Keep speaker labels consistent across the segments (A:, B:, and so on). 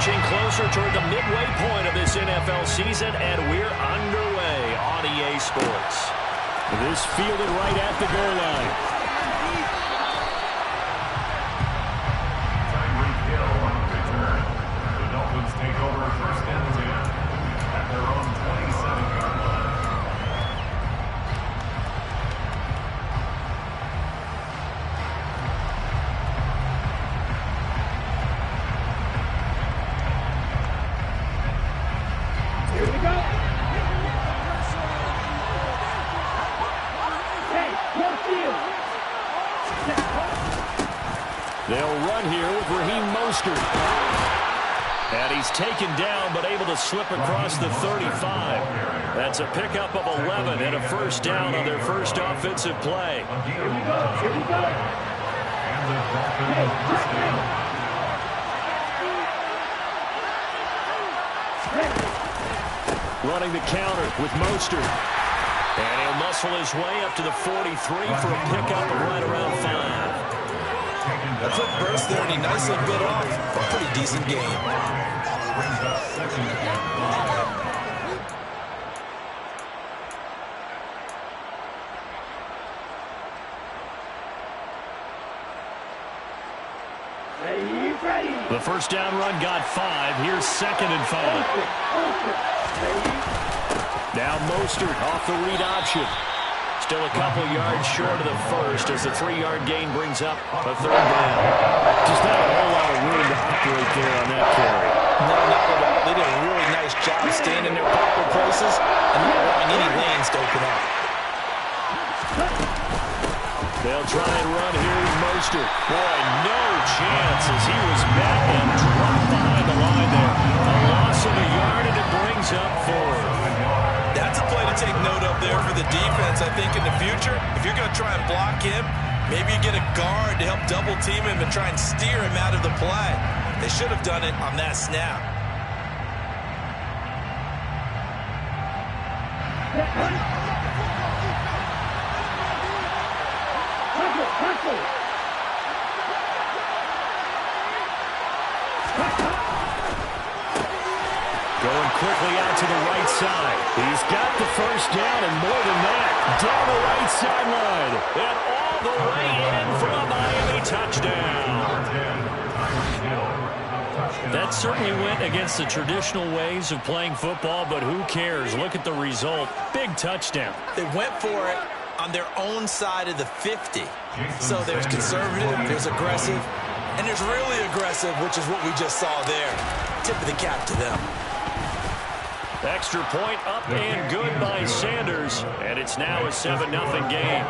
A: inching closer toward the midway point of this NFL season, and we're underway on EA Sports. This fielded right at the goal line.
B: The Dolphins take over first and 10 at their own 27-yard line.
A: They'll run here with Raheem Mostert. And he's taken down, but able to slip across the 35. That's a pickup of 11 and a first down on their first offensive play. Running the counter with Mostert. And he'll muscle his way up to the 43 for a pickup of right around 5.
C: A quick burst there, and he nicely bit off a pretty decent game.
A: The first down run got 5. Here's 2nd and 5. Now Mostert off the read option. Still a couple yards short of the first as the 3-yard gain brings up a 3rd down. Just not a whole lot of room to operate there on that carry.
C: No, not at all. They did a really nice job staying in their proper places and not allowing any lanes to open up.
A: They'll try and run here with Mostert. Boy, no chance as he was met and dropped behind the line there. A loss of a yard, and it brings up 4.
C: That's a play to take note of there for the defense. I think in the future, if you're going to try and block him, maybe you get a guard to help double team him and try and steer him out of the play. They should have done it on that snap.
A: Going quickly out to the right side. He's got the first down and more than that. Down the right sideline. And all the way in for a Miami touchdown. That certainly went against the traditional ways of playing football, but who cares? Look at the result. Big touchdown.
C: They went for it on their own side of the 50. So there's conservative, there's aggressive, and there's really aggressive, which is what we just saw there. Tip of the cap to them.
A: Extra point up and good by Sanders. And it's now a 7-0 game.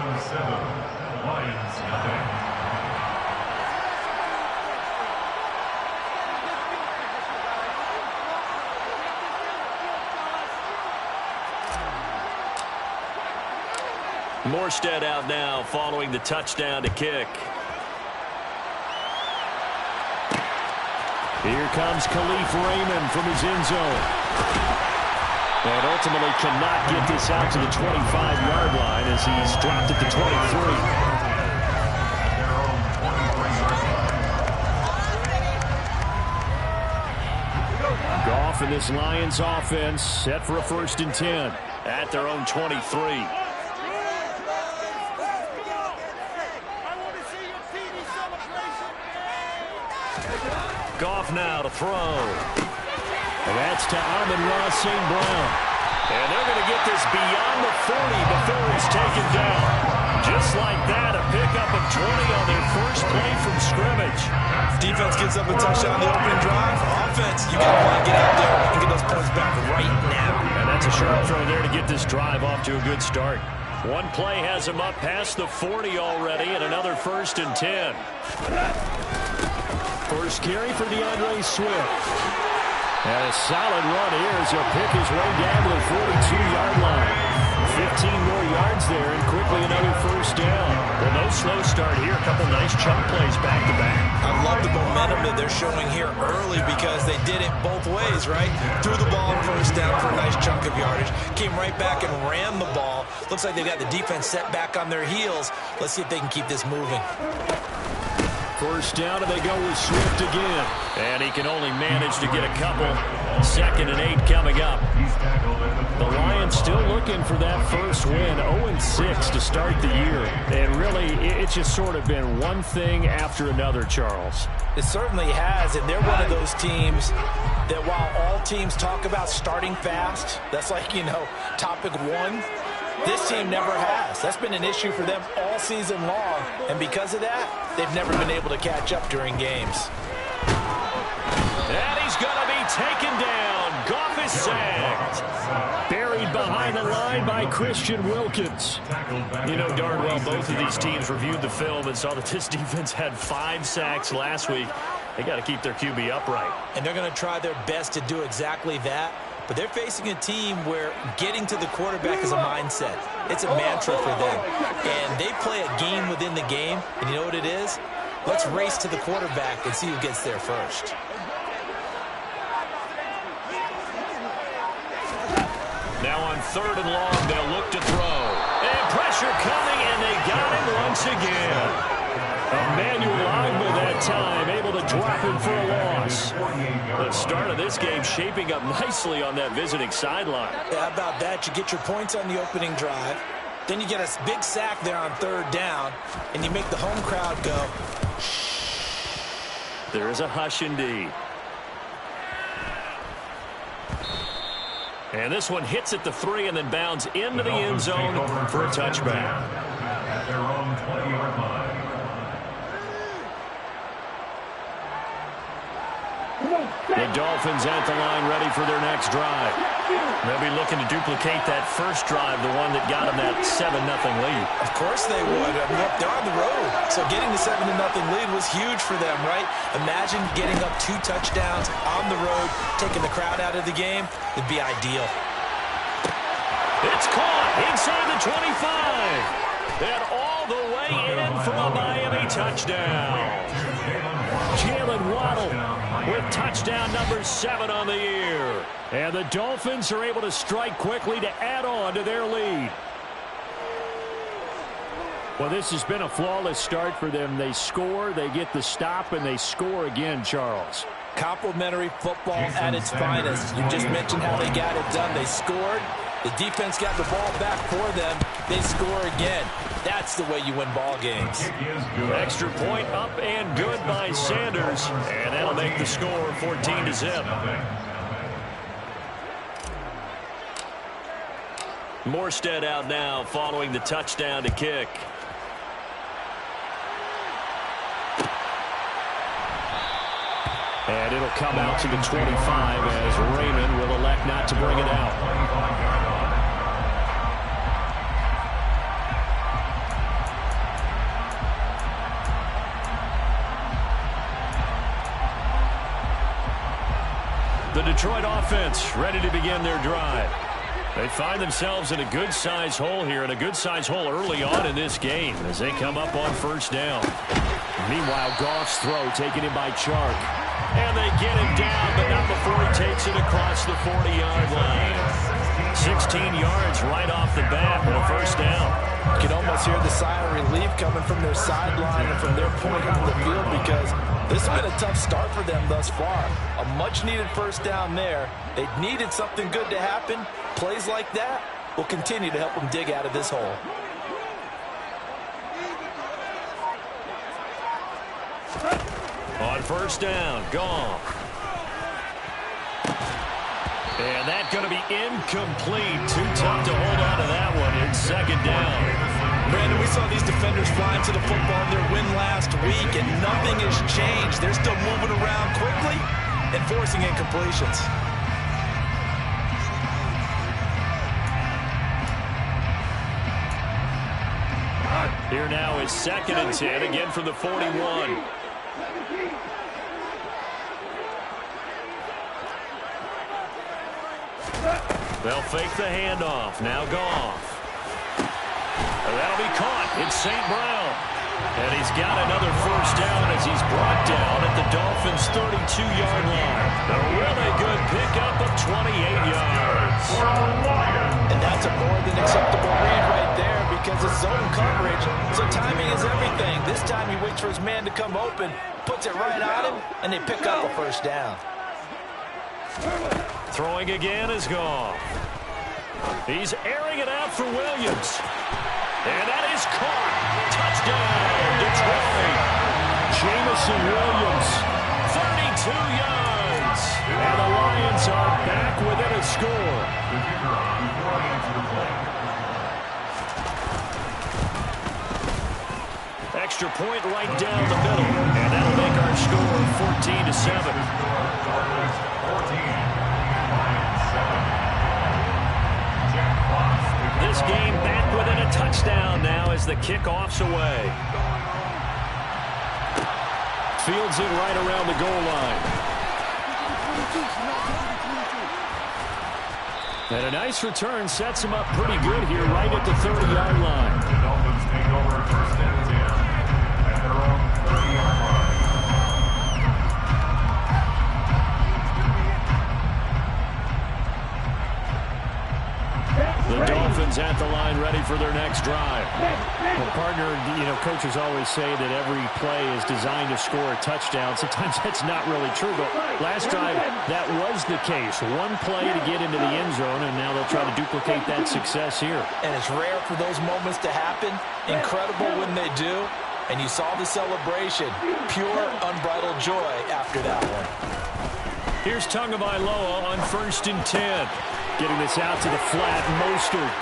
A: Morstead out now following the touchdown to kick. Here comes Khalif Raymond from his end zone. And ultimately cannot get this out to the 25-yard line as he's dropped at the 23. Goff and this Lions offense set for a 1st and 10 at their own 23. Goff now to throw. And that's to Amon-Ra St. Brown. And they're going to get this beyond the 40 before he's taken down. Just like that, a pickup of 20 on their first play from scrimmage.
C: Defense gets up a touchdown on the opening drive. Offense, you got to want to get out there and get those points back right now.
A: And that's a sharp throw there to get this drive off to a good start. One play has him up past the 40 already, and another 1st and 10. First carry for DeAndre Swift. And a solid run here as he'll pick his way down to the 42-yard line. 15 more yards there, and quickly another first down. Well, no slow start here. A couple nice chunk plays back-to-back.
C: I love the momentum that they're showing here early because they did it both ways, right? Threw the ball on first down for a nice chunk of yardage. Came right back and ran the ball. Looks like they've got the defense set back on their heels. Let's see if they can keep this moving.
A: first down, and they go with Swift again. And he can only manage to get a couple. 2nd and 8 coming up. The Lions still looking for that first win. 0-6 to start the year. And really, it's just sort of been one thing after another, Charles.
C: It certainly has, and they're one of those teams that while all teams talk about starting fast, that's like, topic one, this team never has. That's been an issue for them all season long, and because of that, they've never been able to catch up during games.
A: And he's going to be taken down. Goff is sacked. Buried behind the line by Christian Wilkins. You know darn well both of these teams reviewed the film and saw that this defense had 5 sacks last week. They got to keep their QB upright.
C: And they're going to try their best to do exactly that. But they're facing a team where getting to the quarterback is a mindset. It's a mantra for them. And they play a game within the game. And you know what it is? Let's race to the quarterback and see who gets there first.
A: Now on 3rd and long, they'll look to throw. And pressure coming, and they got him once again. Emmanuel Ogbah that time, able to drop him for a loss. The start of this game shaping up nicely on that visiting sideline.
C: Yeah, how about that? You get your points on the opening drive. Then you get a big sack there on 3rd down, and you make the home crowd go.
A: There is a hush indeed. And this one hits at the 3 and then bounds into the end zone for a touchback.
B: At their own 20-yard line.
A: The Dolphins at the line ready for their next drive. They'll be looking to duplicate that first drive, the one that got them that 7-0 lead.
C: Of course they would. I mean, they're on the road. So getting the 7-0 lead was huge for them, right? Imagine getting up 2 touchdowns on the road, taking the crowd out of the game. It'd be ideal.
A: It's caught inside the 25. And all the way in from a Miami touchdown. Jalen Waddle with touchdown number 7 on the year. And the Dolphins are able to strike quickly to add on to their lead. Well, this has been a flawless start for them. They score, they get the stop, and they score again, Charles.
C: Complimentary football at its finest. You just mentioned how they got it done. They scored. The defense got the ball back for them. They score again. That's the way you win ball games.
A: Extra point up and good by Sanders. And that'll make the score 14-0. Morstead out now following the touchdown to kick. And it'll come out to the 25 as Raymond will elect not to bring it out. The Detroit offense ready to begin their drive. They find themselves in a good-sized hole here, and a good-sized hole early on in this game as they come up on first down. Meanwhile, Goff's throw taken in by Chark. And they get him down, but not before he takes it across the 40-yard line. 16 yards right off the bat and a first down.
C: You can almost hear the sigh of relief coming from their sideline and from their point on the field because this has been a tough start for them thus far. A much-needed first down there. They needed something good to happen. Plays like that will continue to help them dig out of this hole.
A: On first down, Goff. And that's going to be incomplete. Too tough to hold on to that one. It's second down.
C: Brandon, we saw these defenders flying to the football in their win last week, and nothing has changed. They're still moving around quickly and forcing incompletions.
A: Here now is 2nd and 10, again from the 41. They'll fake the handoff. Now Goff. That'll be caught. It's St. Brown. And he's got another first down as he's brought down at the Dolphins' 32-yard line. A really good pickup of 28 yards.
C: And that's a more than acceptable read right there because because it's zone coverage, so timing is everything. This time he waits for his man to come open, puts it right on him, and they pick up a first down.
A: Throwing again is gone. He's airing it out for Williams. And that is caught. Touchdown, Detroit. Jameson Williams, 32 yards. And the Lions are back within a score. Extra point right down the middle. And that'll make our score 14-7. This game back within a touchdown now as the kickoff's away. Fields it right around the goal line. And a nice return sets him up pretty good here right at the 30-yard line.
B: The Dolphins take over first and 10 at their own 30-yard line.
A: The Dolphins at the line ready for their next drive. Well, partner, coaches always say that every play is designed to score a touchdown. Sometimes that's not really true, but last drive, that was the case. One play to get into the end zone, and now they'll try to duplicate that success here.
C: And it's rare for those moments to happen. Incredible when they do. And you saw the celebration. Pure, unbridled joy after that one.
A: Here's Tagovailoa on 1st and 10. Getting this out to the flat, Mostert.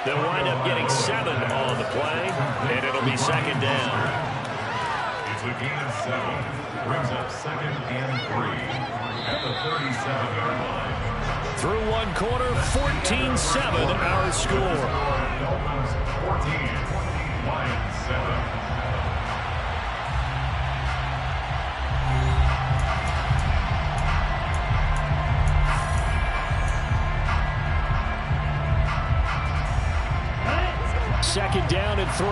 A: They'll wind up getting 7 on the play, and it'll be second down.
B: It's a gain of 7. Brings up 2nd and 3 at the 37-yard line.
A: Through one quarter, 14-7 our score.
B: Dolphins 14, Lions 7.
A: Second down and 3.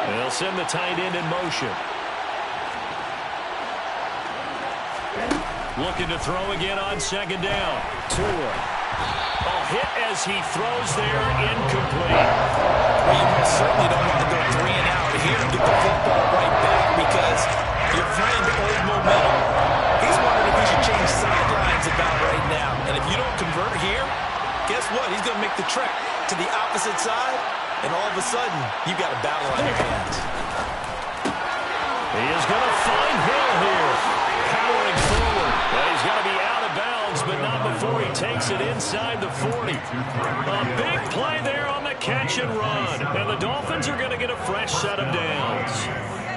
A: They'll send the tight end in motion. Looking to throw again on second down. Tua. Hit as he throws there, incomplete.
C: Well, you most certainly don't want to go 3 and out here and get the football right back because your friend owed momentum. He's wondering if he should change sidelines about right now. And if you don't convert here, guess what? He's going to make the trek to the opposite side, and all of a sudden, you've got a battle on your hands.
A: He is going to find Hill here. Powering forward. Well, he's got to be out of bounds, but not before he takes it inside the 40. A big play there on the catch and run. And the Dolphins are going to get a fresh set of downs.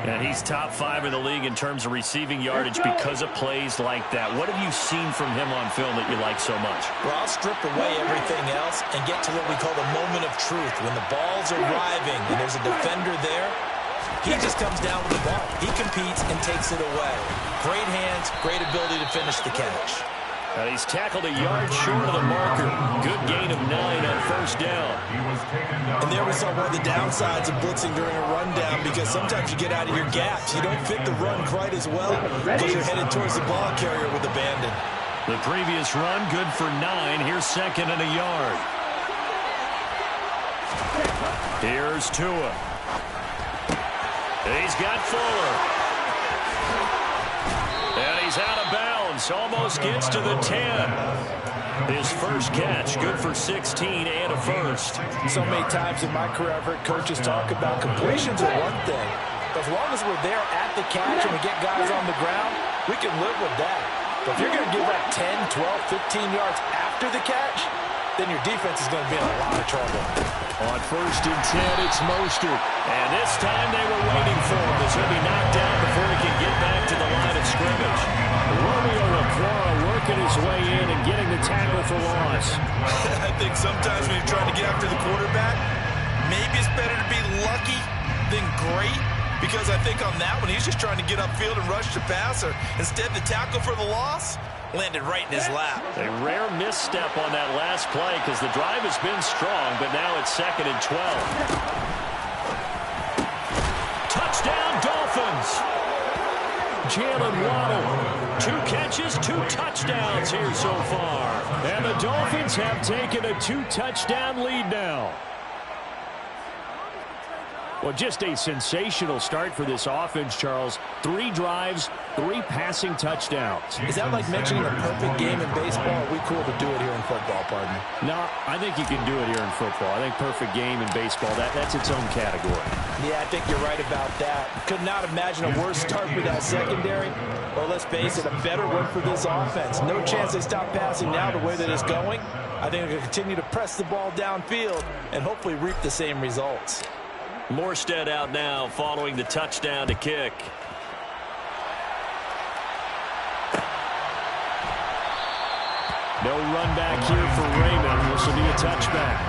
A: And he's top 5 in the league in terms of receiving yardage because of plays like that. What have you seen from him on film that you like so much?
C: Well, I'll strip away everything else and get to what we call the moment of truth. When the ball's arriving and there's a defender there, he just comes down with the ball. He competes and takes it away. Great hands, great ability to finish the catch.
A: And he's tackled a yard short of the marker. Good gain of 9 on first down.
C: And there we saw one of the downsides of blitzing during a rundown because sometimes you get out of your gaps. You don't fit the run quite as well because you're headed towards the ball carrier with abandon.
A: The previous run, good for 9. Here's second and a yard. Here's Tua. He's got Fuller. And he's out of bounds. Almost gets to the 10. His first catch, good for 16 and a first.
C: So many times in my career, I've heard coaches talk about completions are one thing. But as long as we're there at the catch and we get guys on the ground, we can live with that. But if you're going to give up 10, 12, 15 yards after the catch, then your defense is going to be in a lot of trouble.
A: On first and 10, it's Mostert. And this time they were waiting for him as he'll be knocked down before he can get back to the line of scrimmage. Romeo LaCroix working his way in and getting the tackle for loss.
C: I think sometimes when you're trying to get after the quarterback, maybe it's better to be lucky than great. Because I think on that one, he's just trying to get upfield and rush the passer. Instead, the tackle for the loss landed right in his lap.
A: A rare misstep on that last play because the drive has been strong, but now it's second and 12. Touchdown, Dolphins! Jalen Waddle. 2 catches, 2 touchdowns here so far. And the Dolphins have taken a 2-touchdown lead now. Well, just a sensational start for this offense, Charles. 3 drives, 3 passing touchdowns.
C: Is that like mentioning a perfect game in baseball? Are we cool to do it here in football, partner?
A: No, I think you can do it here in football. I think perfect game in baseball, that's its own category.
C: Yeah, I think you're right about that. Could not imagine a worse start for that secondary. Well, let's face it, a better one for this offense. No chance they stop passing now the way that it's going. I think they're going to continue to press the ball downfield and hopefully reap the same results.
A: Morstead out now following the touchdown to kick. No run back here for Raymond. This will be a touchback.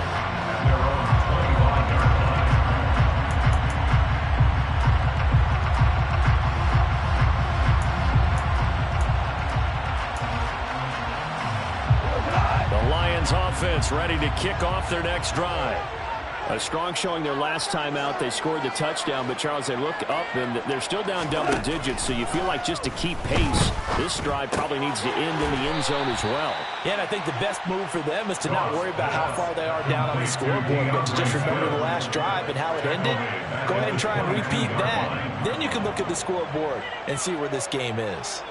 A: The Lions offense ready to kick off their next drive. A strong showing their last time out. They scored the touchdown, but, Charles, they look up, and they're still down double digits, so you feel like just to keep pace, this drive probably needs to end in the end zone as well.
C: Yeah, and I think the best move for them is to not worry about how far they are down on the scoreboard, but to just remember the last drive and how it ended. Go ahead and try and repeat that. Then you can look at the scoreboard and see where this game is.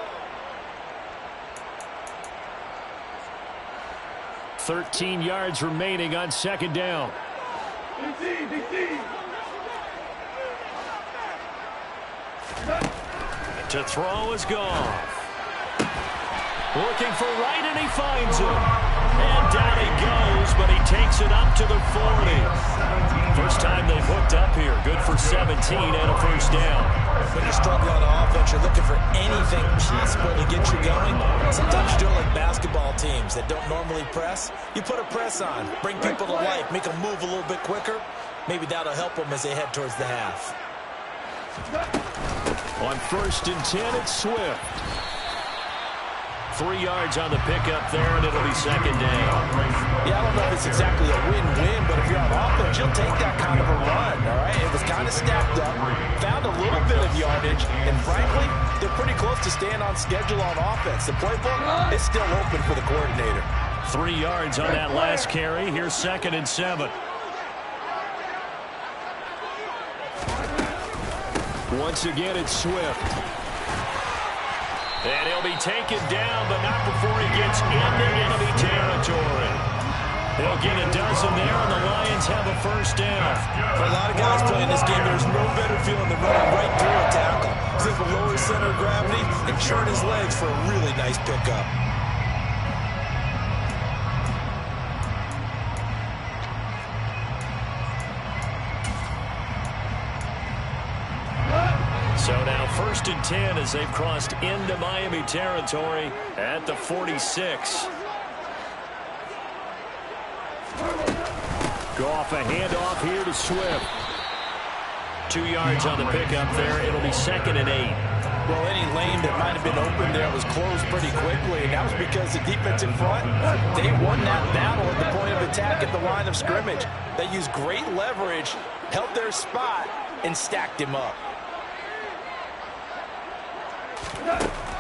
A: 13 yards remaining on second down. To throw is Goff. Looking for right, and he finds him. And down he goes, but he takes it up to the 40. First time they've hooked up here. Good for 17 and a first down.
C: When you're struggling on offense, you're looking for anything possible to get you going. Sometimes you do it like basketball teams that don't normally press. You put a press on, bring people to life, make them move a little bit quicker. Maybe that'll help them as they head towards the half.
A: On 1st and 10, it's Swift. 3 yards on the pickup there, and it'll be second down.
C: Yeah, I don't know if it's exactly a win-win, but if you're on offense, you'll take that kind of a run, all right? It was kind of stacked up, found a little bit of yardage, and frankly, they're pretty close to staying on schedule on offense. The playbook is still open for the coordinator.
A: 3 yards on that last carry. Here's 2nd and 7. Once again, it's Swift. And he'll be taken down, but not before he gets into enemy territory. He'll get a dozen there, and the Lions have a first down.
C: For a lot of guys playing this game, there's no better feeling than running right through a tackle. He's able to lower his center of gravity and churn his legs for a really nice pickup.
A: So now 1st and 10 as they've crossed into Miami territory at the 46. Goff a handoff here to Swift. 2 yards on the pickup there. It'll be 2nd and 8.
C: Well, any lane that might have been open there was closed pretty quickly, and that was because the defensive front, they won that battle at the point of attack at the line of scrimmage. They used great leverage, held their spot, and stacked him up.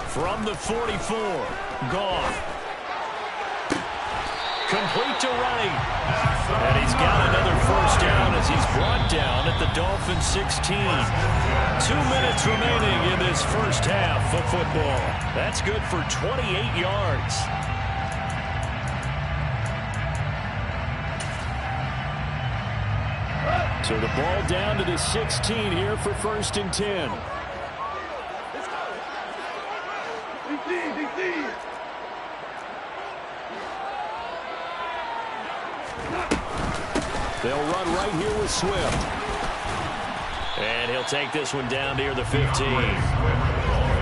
A: From the 44, Goff. Complete to Running. And he's got another first down as he's brought down at the Dolphins 16. 2 minutes remaining in this first half of football. That's good for 28 yards. So the ball down to the 16 here for 1st and 10. They'll run right here with Swift. And he'll take this one down near the 15.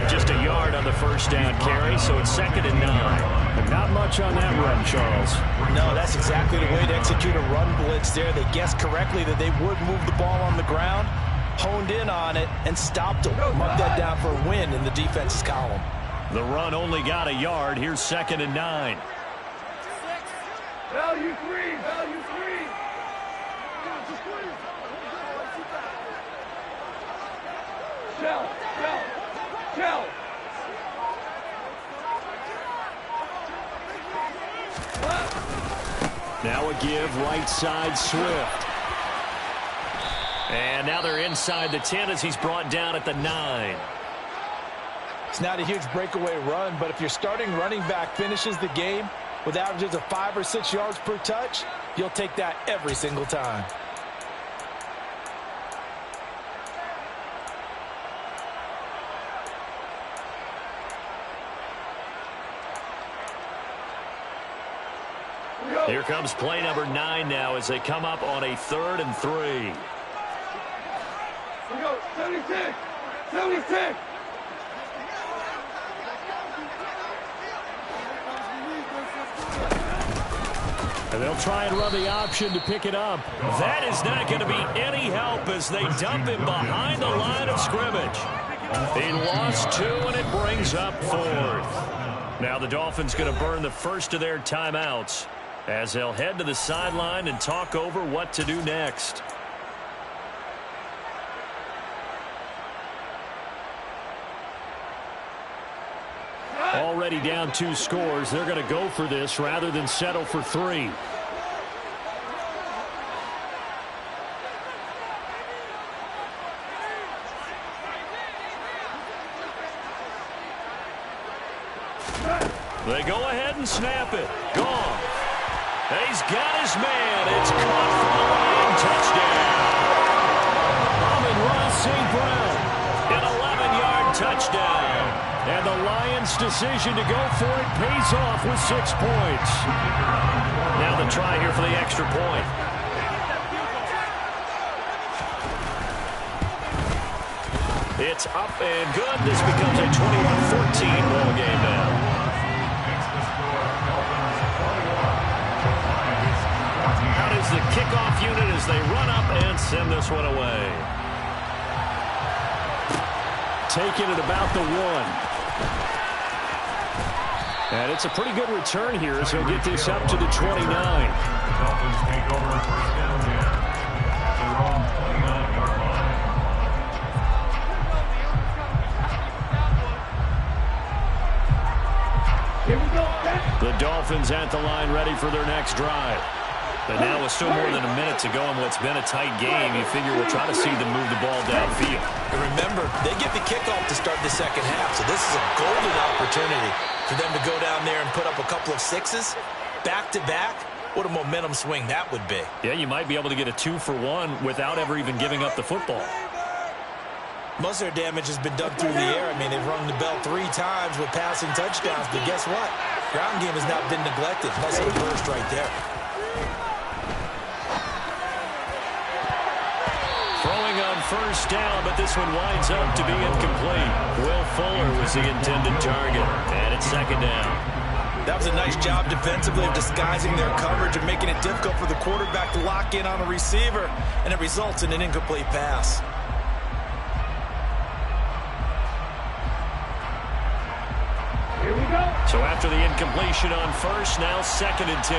A: Just a yard on the first down carry, so it's 2nd and 9. But not much on that run, Charles.
C: No, that's exactly the way to execute a run blitz there. They guessed correctly that they would move the ball on the ground, honed in on it, and stopped them. Mark that down for a win in the defense's column.
A: The run only got a yard. Here's 2nd and 9.
D: Value three, value three. Shell.
A: Now a give right side Swift. And now they're inside the 10 as he's brought down at the 9.
C: It's not a huge breakaway run, but if your starting running back finishes the game with averages of 5 or 6 yards per touch, you'll take that every single time.
A: Here comes play number 9 now as they come up on a 3rd and 3.
D: We go, 76! 76!
A: And they'll try and run the option to pick it up. That is not going to be any help as they dump him behind the line of scrimmage. He lost 2, and it brings up 4th. Now the Dolphins going to burn the first of their timeouts as they'll head to the sideline and talk over what to do next. Already down 2 scores. They're going to go for this rather than settle for 3. They go ahead and snap it. Gone. He's got his man. It's caught for the Lion touchdown. Amon-Ra St. Brown, an 11-yard touchdown. And the Lions' decision to go for it pays off with 6 points. Now the try here for the extra point. It's up and good. This becomes a 21-14 ball game now. The kickoff unit as they run up and send this one away. Taking it about the 1. And it's a pretty good return here as he'll get this up to the 29.
B: Dolphins take over first down at their own 29-yard line.
D: Here we go.
A: The Dolphins at the line ready for their next drive. But now with still more than a minute to go in what's been a tight game, you figure we'll try to see them move the ball downfield.
C: And remember, they get the kickoff to start the second half, so this is a golden opportunity for them to go down there and put up a couple of 6s back-to-back. What a momentum swing that would be.
A: Yeah, you might be able to get a 2-for-1 without ever even giving up the football.
C: Most of their damage has been done through the air. I mean, they've rung the bell 3 times with passing touchdowns, but guess what? Ground game has not been neglected. Nice little burst right there.
A: Throwing on first down, but this one winds up to be incomplete. Will Fuller was the intended target, and it's second down.
C: That was a nice job defensively of disguising their coverage and making it difficult for the quarterback to lock in on a receiver, and it results in an incomplete pass.
D: Here we go.
A: So after the incompletion on first, now 2nd and 10.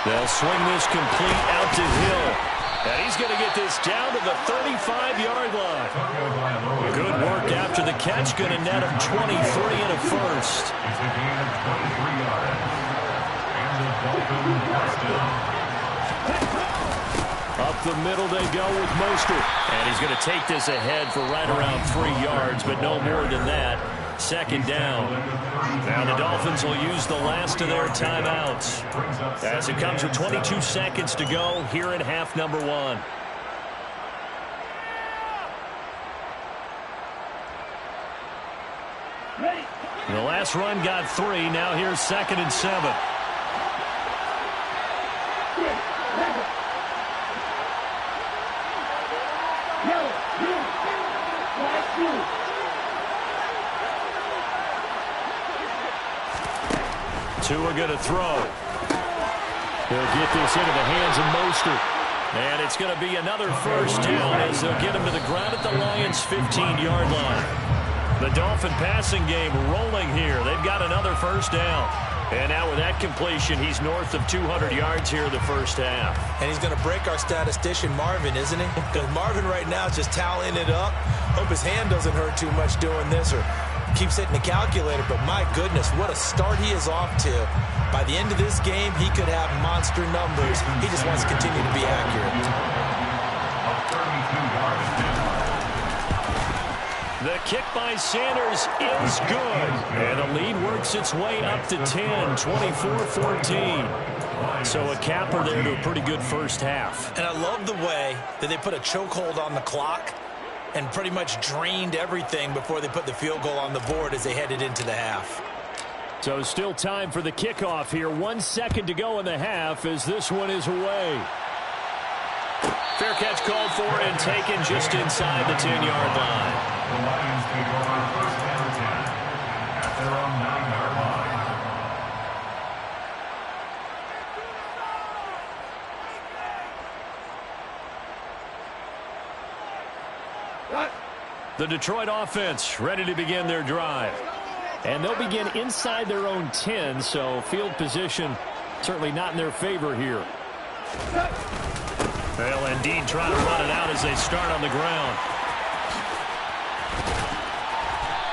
A: They'll swing this complete out to Hill. And he's going to get this down to the 35-yard line. Good work after the catch. Going to net him 23 and a first.
B: It's a gain of 23 yards. And the Dolphins first down.
A: Up the middle they go with Mostert. And he's going to take this ahead for right around 3 yards, but no more than that. Second down. Now the Dolphins will use the last of their timeouts as it comes with 22 seconds to go here in half number 1. The last run got 3. Now here's 2nd and 7. Two are going to throw. They'll get this into the hands of Mostert. And it's going to be another first down as they'll get him to the ground at the Lions' 15-yard line. The Dolphin passing game rolling here. They've got another first down. And now with that completion, he's north of 200 yards here in the first half.
C: And he's going to break our statistician, Marvin, isn't he? Because Marvin right now is just tallying it up. Hope his hand doesn't hurt too much doing this or keeps hitting the calculator. But my goodness, what a start he is off to. By the end of this game, he could have monster numbers. He just wants to continue to be accurate.
A: The kick by Sanders is good. And the lead works its way up to 10, 24-14. So a capper there to a pretty good first half.
C: And I love the way that they put a chokehold on the clock and pretty much drained everything before they put the field goal on the board as they headed into the half.
A: So still time for the kickoff here. 1 second to go in the half as this one is away. Fair catch called for and taken just inside the 10-yard line.
B: The Lions take over first down 10 at their own 9-yard line.
A: The Detroit offense ready to begin their drive. And they'll begin inside their own 10, so field position certainly not in their favor here. They'll indeed try to run it out as they start on the ground.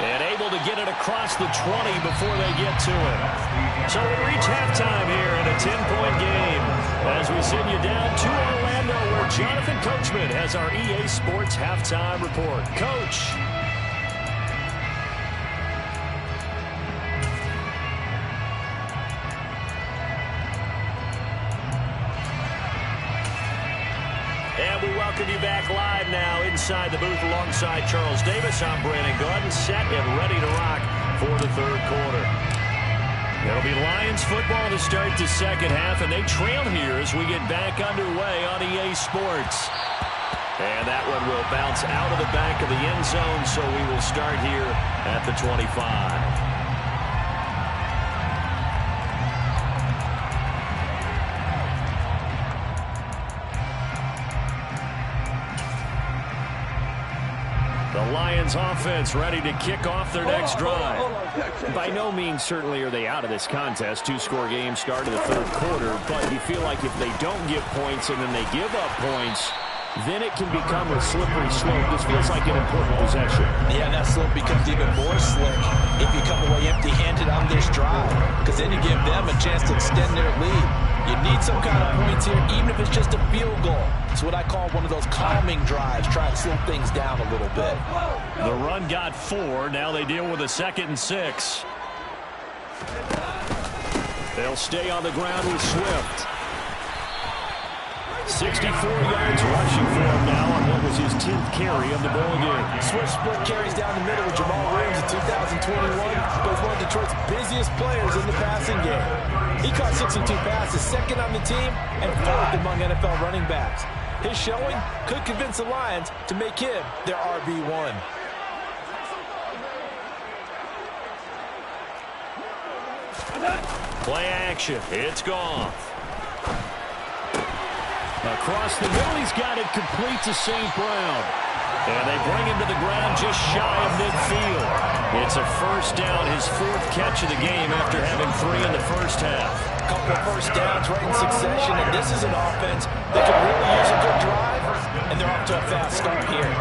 A: And able to get it across the 20 before they get to it. So we reach halftime here in a 10-point game as we send you down to Orlando where Jonathan Coachman has our EA Sports Halftime Report. Coach. And we welcome you back live now inside the booth alongside Charles Davis. I'm Brandon Gaudin, set and ready to rock for the third quarter. It'll be Lions football to start the second half, and they trail here as we get back underway on EA Sports. And that one will bounce out of the back of the end zone, so we will start here at the 25. The Lions offense ready to kick off their next drive. By no means certainly are they out of this contest. Two-score game start of the third quarter, but you feel like if they don't get points and then they give up points, then it can become a slippery slope. This feels like an important possession.
C: Yeah, and that slope becomes even more slick if you come away empty-handed on this drive, because then you give them a chance to extend their lead. You need some kind of points here, even if it's just a field goal. It's what I call one of those calming drives, try to slow things down a little bit.
A: The run got 4. Now they deal with a 2nd and 6. They'll stay on the ground with Swift. 64 yards rushing for him now on what was his 10th carry of the ball game.
C: Swift split carries down the middle with Jamal Williams in 2021. But he's one of Detroit's busiest players in the passing game. He caught 62 passes, second on the team, and 4th among NFL running backs. His showing could convince the Lions to make him their RB1.
A: Play action. It's gone. Across the middle, he's got it complete to St. Brown. And they bring him to the ground just shy of midfield. It's a first down, his 4th catch of the game after having 3 in the first half.
C: A couple of first downs right in succession, and this is an offense that can really use a good drive, and they're off to a fast start here.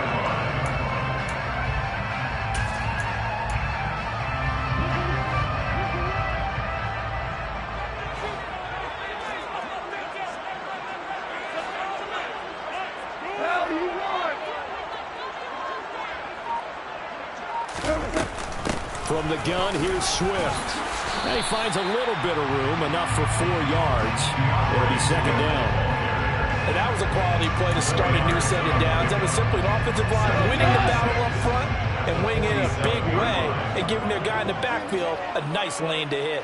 A: From the gun, here's Swift. And he finds a little bit of room, enough for 4 yards. It'll be 2nd down.
C: And that was a quality play to start a new set of downs. That was simply an offensive line winning the battle up front and winning it in a big way and giving their guy in the backfield a nice lane to hit.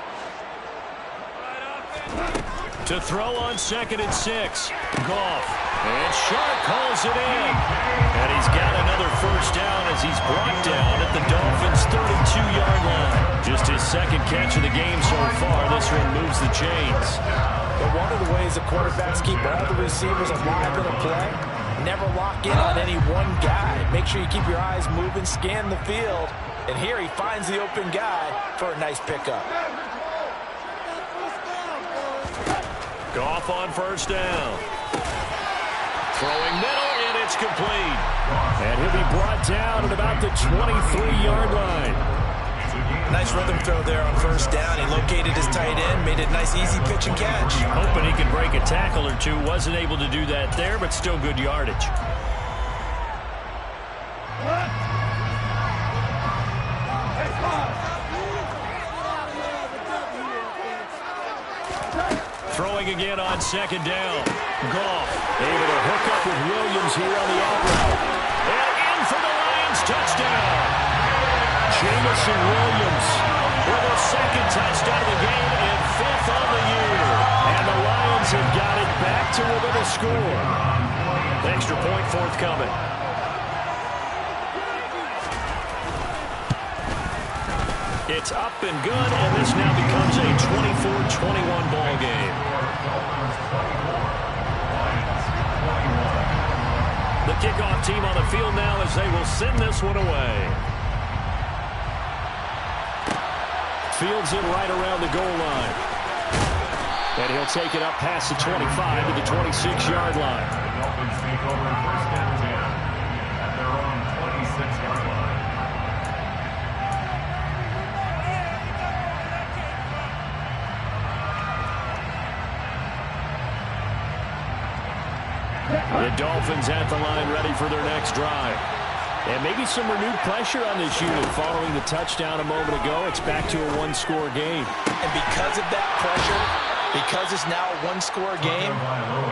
A: To throw on 2nd and 6. Goff. And Shark calls it in. And he's got another first down as he's brought down at the Dolphins' 32-yard line. Just his 2nd catch of the game so far. This one moves the chains.
C: But one of the ways the quarterbacks keep all the receivers alive in a play, never lock in on any one guy. Make sure you keep your eyes moving, scan the field. And here he finds the open guy for a nice pickup.
A: Goff on first down. Throwing middle, and it's complete. And he'll be brought down at about the 23-yard line.
C: Nice rhythm throw there on first down. He located his tight end, made it a nice easy pitch and catch.
A: Hoping he could break a tackle or two. Wasn't able to do that there, but still good yardage. Throwing again on second down. Goff able to hook up with Williams here on the out route. And in for the Lions touchdown. Jameson Williams with a second touchdown of the game and 5th on the year. And the Lions have got it back to within a score. Extra point forthcoming. It's up and good, and this now becomes a 24-21 ball game. The kickoff team on the field now as they will send this one away. Fields it right around the goal line. And he'll take it up past the 25 to the 26-yard line.
B: The Dolphins take over first and 10 at their own 26-yard line.
A: The Dolphins at the line ready for their next drive. And maybe some renewed pressure on this unit following the touchdown a moment ago. It's back to a one-score game.
C: And because of that pressure, because it's now a one-score game,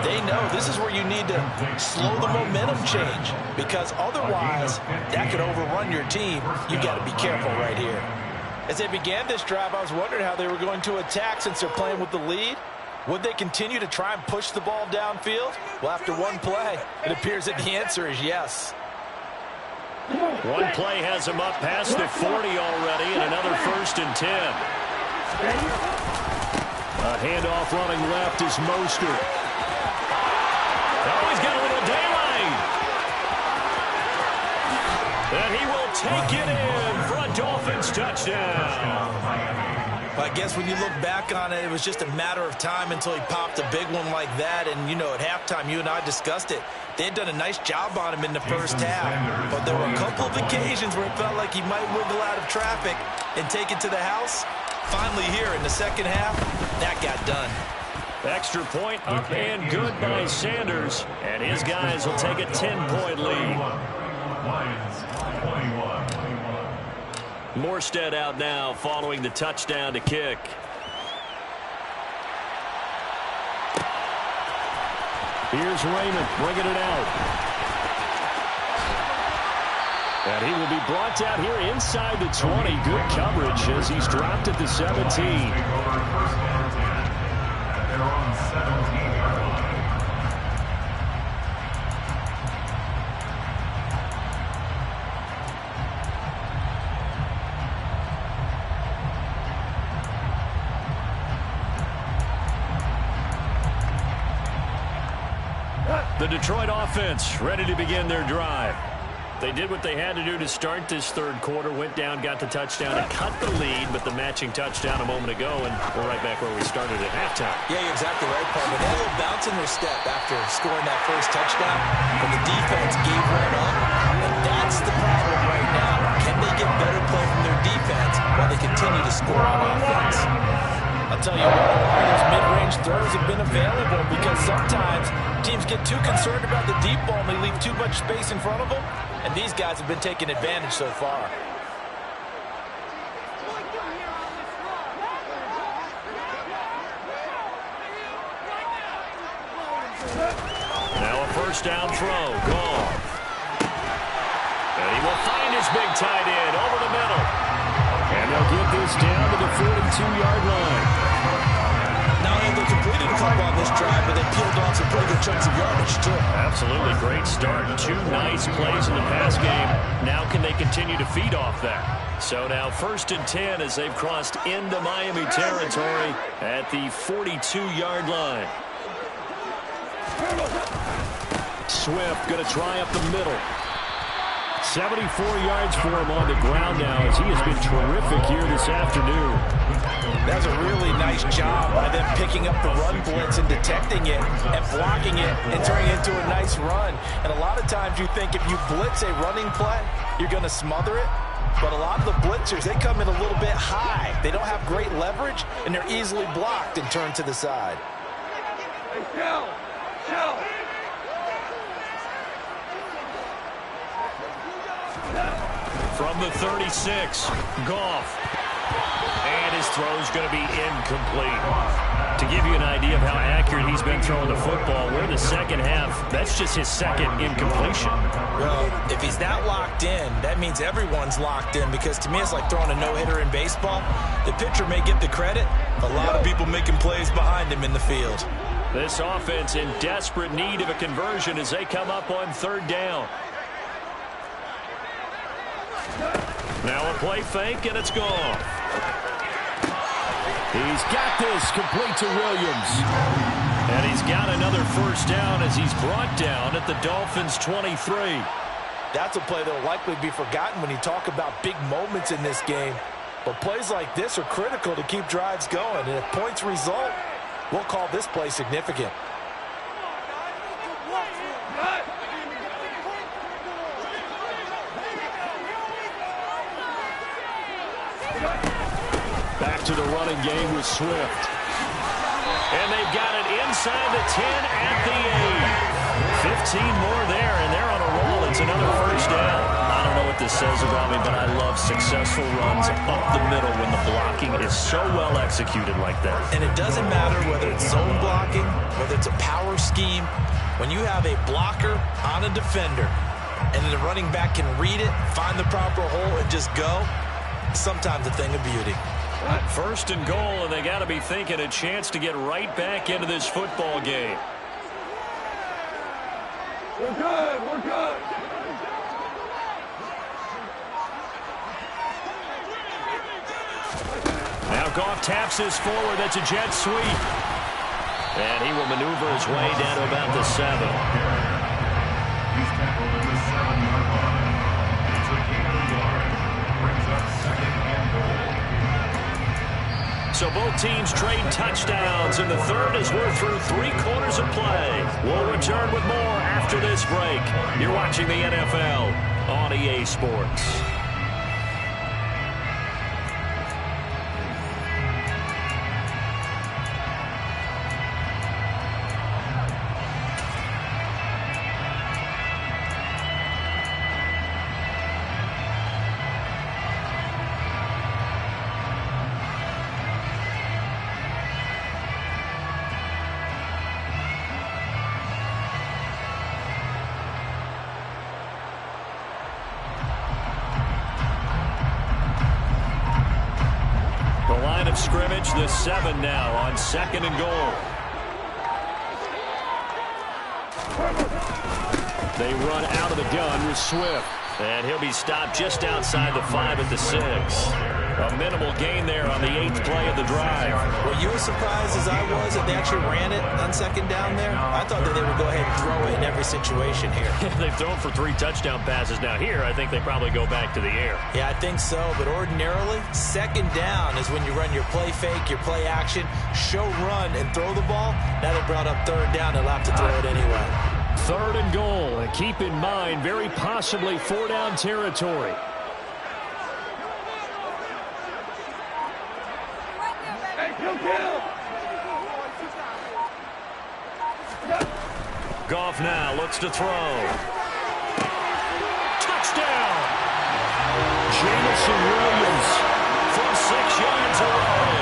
C: they know this is where you need to slow the momentum change. Because otherwise, that could overrun your team. You got to be careful right here. As they began this drive, I was wondering how they were going to attack since they're playing with the lead. Would they continue to try and push the ball downfield? Well, after one play, it appears that the answer is yes.
A: One play has him up past the 40 already, and another 1st and 10. A handoff running left is Mostert. Oh, he's got a little daylight. And he will take it in for a Dolphins touchdown.
C: I guess when you look back on it, it was just a matter of time until he popped a big one like that. And, you know, at halftime, you and I discussed it. They had done a nice job on him in the first half. But there were a couple of occasions where it felt like he might wiggle out of traffic and take it to the house. Finally here in the second half, that got done.
A: Extra point up and good by Sanders. And his guys will take a 10-point lead.
B: Lions 21.
A: Morstead out now following the touchdown to kick. Here's Raymond bringing it out. And he will be brought down here inside the 20. Good coverage as he's dropped at the 17.
B: Take over first and 10 at their own 17-yard line.
A: The Detroit offense ready to begin their drive. They did what they had to do to start this third quarter, went down, got the touchdown, and cut the lead, but the matching touchdown a moment ago, and we're right back where we started at halftime.
C: Yeah, you're exactly right, Paul. But they had a little bounce in their step after scoring that first touchdown, but the defense gave one up, and that's the problem right now. Can they get better play from their defense while they continue to score on offense? I'll tell you what, a lot of those mid-range throws have been available because sometimes teams get too concerned about the deep ball and they leave too much space in front of them, and these guys have been taking advantage so far.
A: Now a first down throw. Goff. And he will find his big tight end over the middle. And they'll get this down to the 42-yard line.
C: Now they've completed a couple on this drive, but they peeled off some pretty good chunks of yardage, too.
A: Absolutely great start. 2 nice plays in the pass game. Now can they continue to feed off that? So now 1st and 10 as they've crossed into Miami territory at the 42-yard line. Swift going to try up the middle. 74 yards for him on the ground now as he has been terrific here this afternoon.
C: That's a really nice job by them picking up the run blitz and detecting it and blocking it and turning it into a nice run. And a lot of times you think if you blitz a running play, you're going to smother it. But a lot of the blitzers, they come in a little bit high. They don't have great leverage, and they're easily blocked and turned to the side.
D: Shell! Shell!
A: From the 36, Goff. And his throw's going to be incomplete. To give you an idea of how accurate he's been throwing the football, we're in the second half. That's just his second incompletion.
C: Well, if he's that locked in, that means everyone's locked in, because to me it's like throwing a no-hitter in baseball. The pitcher may get the credit. A lot of people making plays behind him in the field.
A: This offense in desperate need of a conversion as they come up on third down. Now a play fake, and it's gone. He's got this complete to Williams. And he's got another first down as he's brought down at the Dolphins' 23.
C: That's a play that will likely be forgotten when you talk about big moments in this game. But plays like this are critical to keep drives going. And if points result, we'll call this play significant.
A: Back to the running game with Swift. And they've got it inside the 10 at the 8. 15 more there, and they're on a roll. It's another first down. I don't know what this says about me, but I love successful runs up the middle when the blocking is so well executed like that.
C: And it doesn't matter whether it's zone blocking, whether it's a power scheme. When you have a blocker on a defender, and then the running back can read it, find the proper hole, and just go, sometimes a thing of beauty.
A: First and goal, and they got to be thinking a chance to get right back into this football game.
D: We're good. We're good.
A: Now Goff taps this forward. That's a jet sweep. And he will maneuver his way down to about the 7.
B: He's tackled at the 7-yard line. It's a gain of a yard. Brings up second and goal.
A: So both teams trade touchdowns in the third as we're through 3 quarters of play. We'll return with more after this break. You're watching the NFL on EA Sports. Scrimmage, the 7 now on second and goal. They run out of the gun with Swift. And he'll be stopped just outside the 5 at the 6. A minimal gain there on the 8th play of the drive.
C: Were you as surprised as I was that they actually ran it on second down there? I thought that they would go ahead and throw it in every situation here.
A: They've thrown for 3 touchdown passes. Now here, I think they probably go back to the air.
C: Yeah, I think so. But ordinarily, second down is when you run your play fake, your play action, show run, and throw the ball. Now they brought up third down. They'll have to throw it anyway.
A: Third and goal. And keep in mind, very possibly 4-down territory. Goff now looks to throw. Touchdown! Jameson Williams from 6 yards away.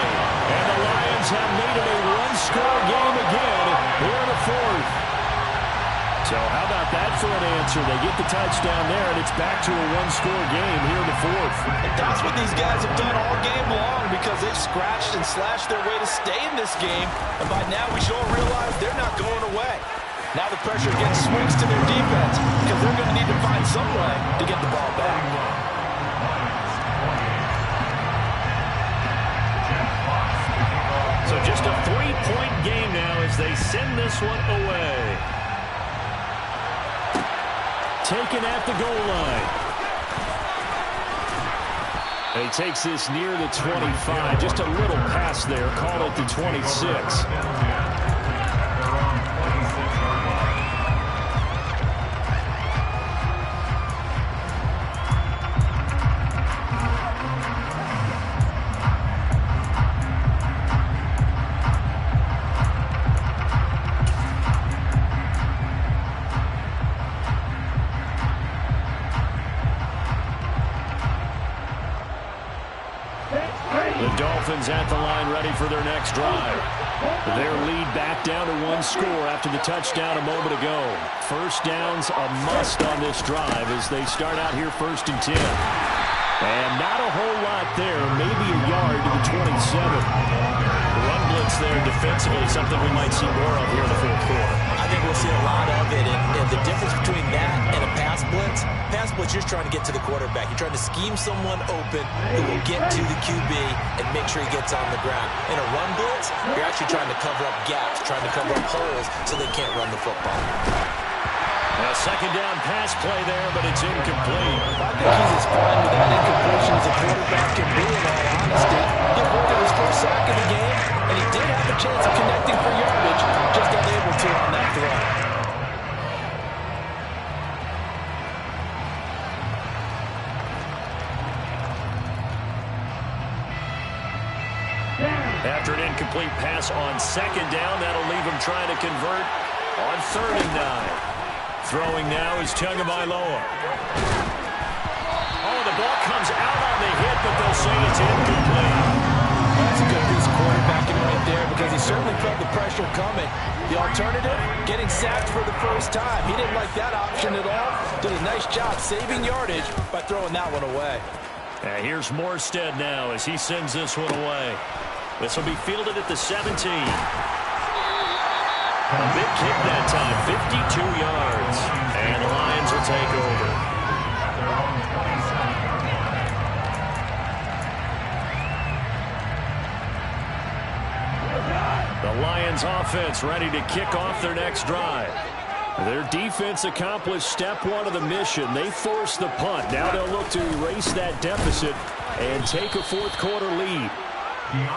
A: And the Lions have made it a one-score game again here in the 4th. So how about that for an answer? They get the touchdown there, and it's back to a one-score game here in the 4th.
C: And that's what these guys have done all game long, because they've scratched and slashed their way to stay in this game. And by now, we should all realize they're not going away. Now the pressure again swings to their defense, because they're going to need to find some way to get the ball back.
A: So just a 3-point game now as they send this one away. Taken at the goal line. And he takes this near the 25. Just a little pass there. Call it the 26. Dolphins at the line ready for their next drive. Their lead back down to 1 score after the touchdown a moment ago. First down's a must on this drive as they start out here 1st and 10. And not a whole lot there, maybe a yard to the 27.
C: Run blitz there defensively, something we might see more of here in the 4th quarter. I think we'll see a lot of it, and the difference between that and a pass blitz, you're just trying to get to the quarterback. You're trying to scheme someone open who will get to the QB and make sure he gets on the ground. In a run blitz, you're actually trying to cover up gaps, trying to cover up holes so they can't run the football.
A: A 2nd down pass play there, but it's incomplete.
C: I think he's as fine with that incompletion as a quarterback can be, in all honesty. He avoided his first sack of the game, and he did have a chance of connecting for yardage, just unable to on that throw.
A: After an incomplete pass on 2nd down, that'll leave him trying to convert on 3rd and 9. Throwing now is Tagovailoa. Oh, the ball comes out on the hit, but they'll say it's incomplete.
C: That's a good piece of quarterbacking right there because he certainly felt the pressure coming. The alternative, getting sacked for the first time. He didn't like that option at all. Did a nice job saving yardage by throwing that one away.
A: And here's Morstead now as he sends this one away. This will be fielded at the 17. A big kick that time, 52 yards. And the Lions will take over. The Lions offense ready to kick off their next drive. Their defense accomplished step 1 of the mission. They forced the punt. Now they'll look to erase that deficit and take a 4th quarter lead.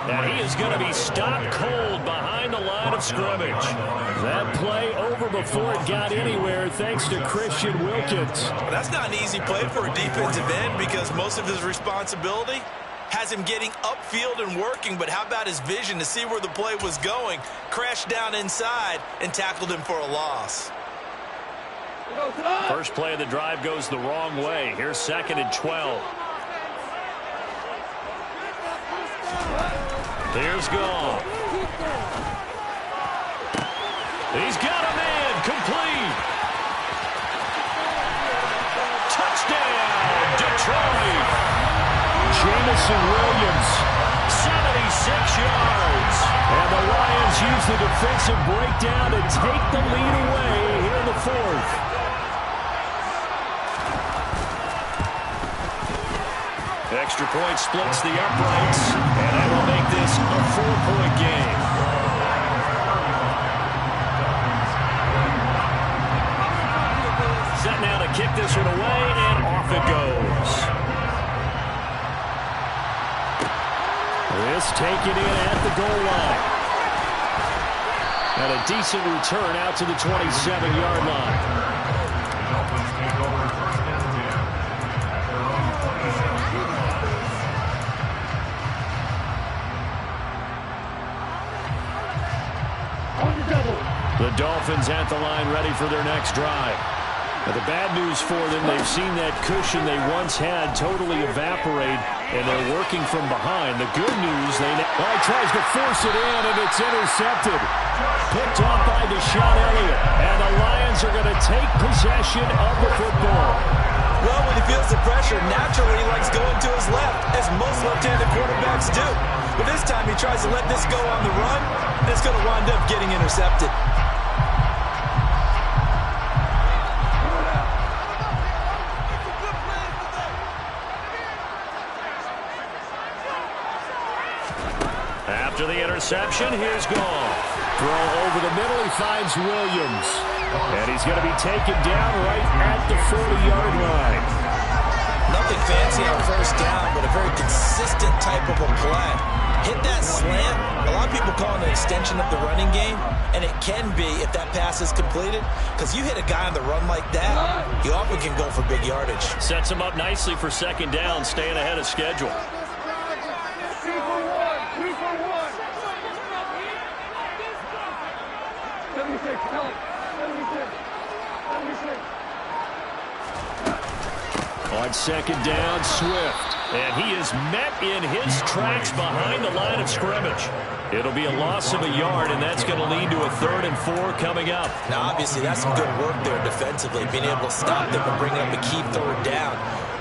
A: Now he is going to be stopped cold behind the line of scrimmage. That play over before it got anywhere thanks to Christian Wilkins.
C: Well, that's not an easy play for a defensive end because most of his responsibility has him getting upfield and working, but how about his vision to see where the play was going, crashed down inside, and tackled him for a loss.
A: First play of the drive goes the wrong way. Here's 2nd and 12. Here's Goff. He's got a man. Complete. Touchdown, Detroit. Jameson Williams, 76 yards. And the Lions use the defensive breakdown to take the lead away here in the 4th. Extra point splits the uprights, and that will make this a 4-point game. Set now to kick this one away, and off it goes. This taken in at the goal line. And a decent return out to the 27-yard line. The Dolphins at the line ready for their next drive. Now the bad news for them, they've seen that cushion they once had totally evaporate, and they're working from behind. The good news, he tries to force it in, and it's intercepted. Picked off by Deshaun Elliott, and the Lions are going to take possession of the football.
C: Well, when he feels the pressure, naturally he likes going to his left, as most left-handed quarterbacks do. But this time he tries to let this go on the run, and it's going to wind up getting intercepted.
A: After the interception, here's Goff. Throw over the middle, he finds Williams. And he's going to be taken down right at the 40-yard line.
C: Nothing fancy on first down, but a very instant type of a play. Hit that slant. A lot of people call it an extension of the running game, and it can be if that pass is completed, because you hit a guy on the run like that, he often can go for big yardage.
A: Sets him up nicely for second down, staying ahead of schedule.
D: 2 for 1. 2 for 1. 76, Kelly. 76. 76.
A: On second down, Swift. And he is met in his tracks behind the line of scrimmage. It'll be a loss of a yard, and that's going to lead to a 3rd and 4 coming up.
C: Now, obviously, that's some good work there defensively, being able to stop them and bringing up a key 3rd down.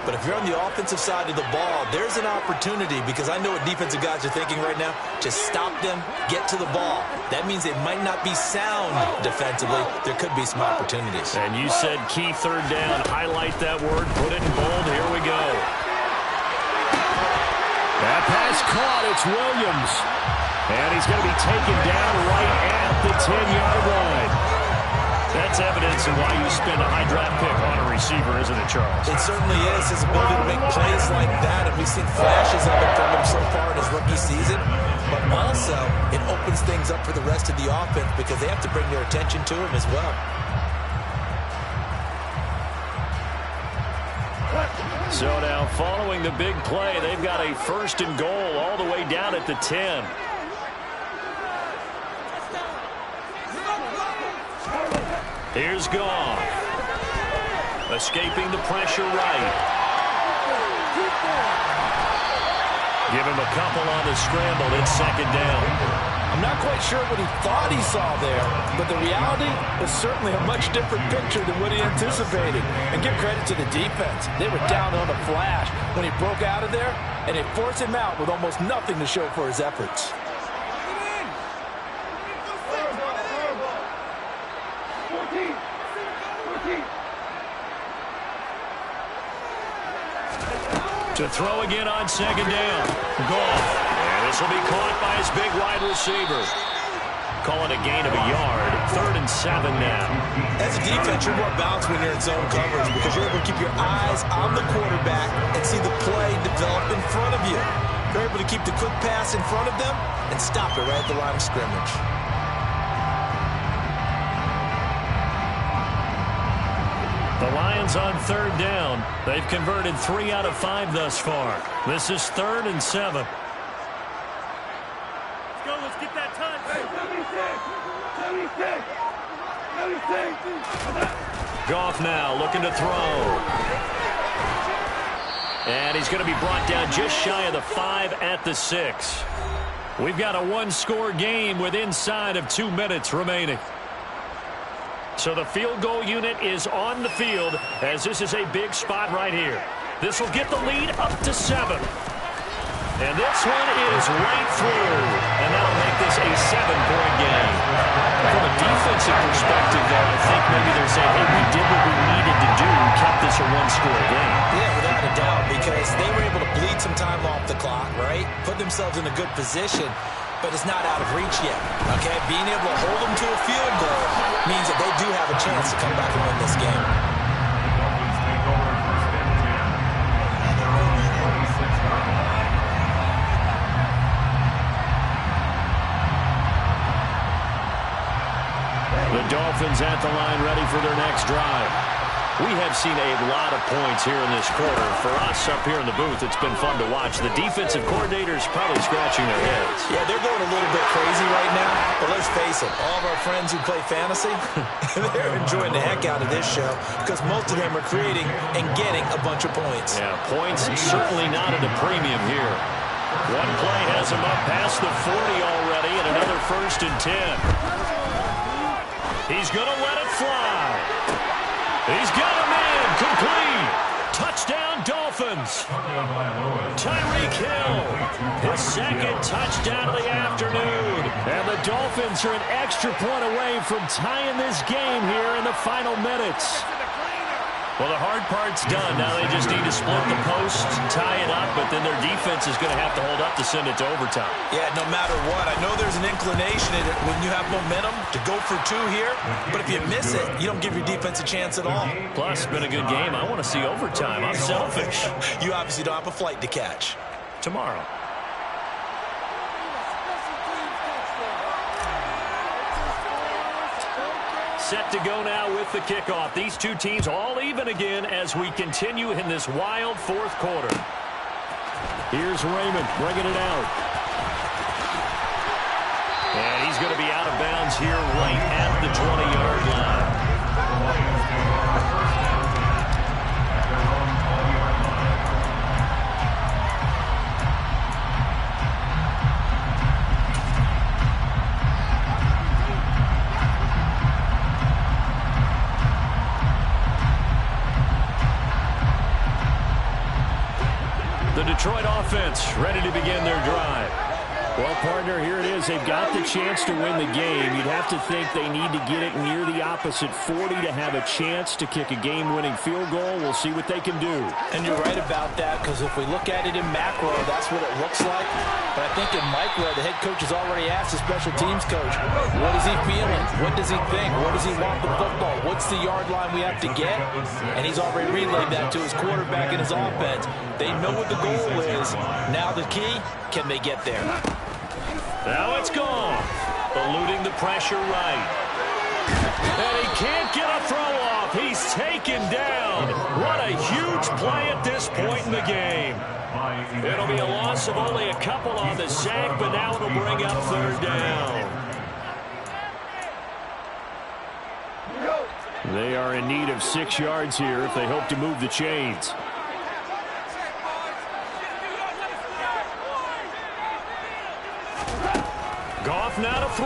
C: But if you're on the offensive side of the ball, there's an opportunity, because I know what defensive guys are thinking right now. Just stop them, get to the ball. That means they might not be sound defensively. There could be some opportunities.
A: And you said key 3rd down. Highlight that word. Put it in bold. Here we go. That pass caught. It's Williams. And he's going to be taken down right at the 10-yard line. That's evidence of why you spend a high draft pick on a receiver, isn't it, Charles?
C: It certainly is. His ability to make plays like that, and we've seen flashes of it from him so far in his rookie season. But also, it opens things up for the rest of the offense because they have to bring their attention to him as well.
A: So now, following the big play, they've got a 1st and goal all the way down at the 10. Here's Goff. Escaping the pressure right. Give him a couple on the scramble. It's second down.
C: I'm not quite sure what he thought he saw there, but the reality was certainly a much different picture than what he anticipated. And give credit to the defense. They were down on a flash when he broke out of there, and they forced him out with almost nothing to show for his efforts.
A: To throw again on second down. Goff. And this will be caught by his big wide receiver. Calling a gain of a yard. 3rd and 7 now.
C: As a defense, you're more balanced when you're in zone coverage because you're able to keep your eyes on the quarterback and see the play develop in front of you. You're able to keep the quick pass in front of them and stop it right at the line of scrimmage.
A: The Lions on 3rd down. They've converted 3 out of 5 thus far. This is 3rd and 7.
D: Let's go. Let's get that touch. Hey, 76. 76.
A: Goff now looking to throw. And he's going to be brought down just shy of the 5 at the 6. We've got a 1-score game with inside of 2 minutes remaining. So the field goal unit is on the field as this is a big spot right here. This will get the lead up to 7. And this one is right through. And that'll make this a 7-point game. From a defensive perspective, though, I think maybe they're saying, hey, we did what we needed to do and kept this a 1-score game.
C: Yeah, without a doubt, because they were able to bleed some time off the clock, right? Put themselves in a good position. But it's not out of reach yet, okay? Being able to hold them to a field goal means that they do have a chance to come back and win this game.
A: The Dolphins at the line ready for their next drive. We have seen a lot of points here in this quarter. For us up here in the booth, it's been fun to watch. The defensive coordinators probably scratching their heads.
C: Yeah, they're going a little bit crazy right now. But let's face it, all of our friends who play fantasy, they're enjoying the heck out of this show because most of them are creating and getting a bunch of points.
A: Yeah, points certainly not at a premium here. One play has him up past the 40 already and another 1st and 10. He's going to let it fly. He's got a man complete. Touchdown, Dolphins. Tyreek Hill, his 2nd touchdown of the afternoon. And the Dolphins are an extra point away from tying this game here in the final minutes. Well, the hard part's done. Now they just need to split the post, tie it up, but then their defense is going to have to hold up to send it to overtime.
C: Yeah, no matter what. I know there's an inclination in it when you have momentum to go for 2 here, but if you miss it, you don't give your defense a chance at all.
A: Plus, it's been a good game. I want to see overtime. I'm selfish.
C: You obviously don't have a flight to catch.
A: tomorrow. Set to go now with the kickoff. These two teams all even again as we continue in this wild fourth quarter. Here's Raymond bringing it out. And he's going to be out of bounds here right at the 20-yard line. The Detroit offense ready to begin their drive. Well, partner, here it is. They've got the chance to win the game. You'd have to think they need to get it near the opposite 40 to have a chance to kick a game-winning field goal. We'll see what they can do.
C: And you're right about that, because if we look at it in macro, that's what it looks like. But I think in micro, the head coach has already asked the special teams coach, what is he feeling? What does he think? What does he want the football? What's the yard line we have to get? And he's already relayed that to his quarterback and his offense. They know what the goal is. Now the key, can they get there?
A: Now it's gone. Eluding the pressure right. And he can't get a throw off. He's taken down. What a huge play at this point in the game. It'll be a loss of only a couple on the sack, but now it'll bring up third down. They are in need of 6 yards here if they hope to move the chains. Goff now to throw.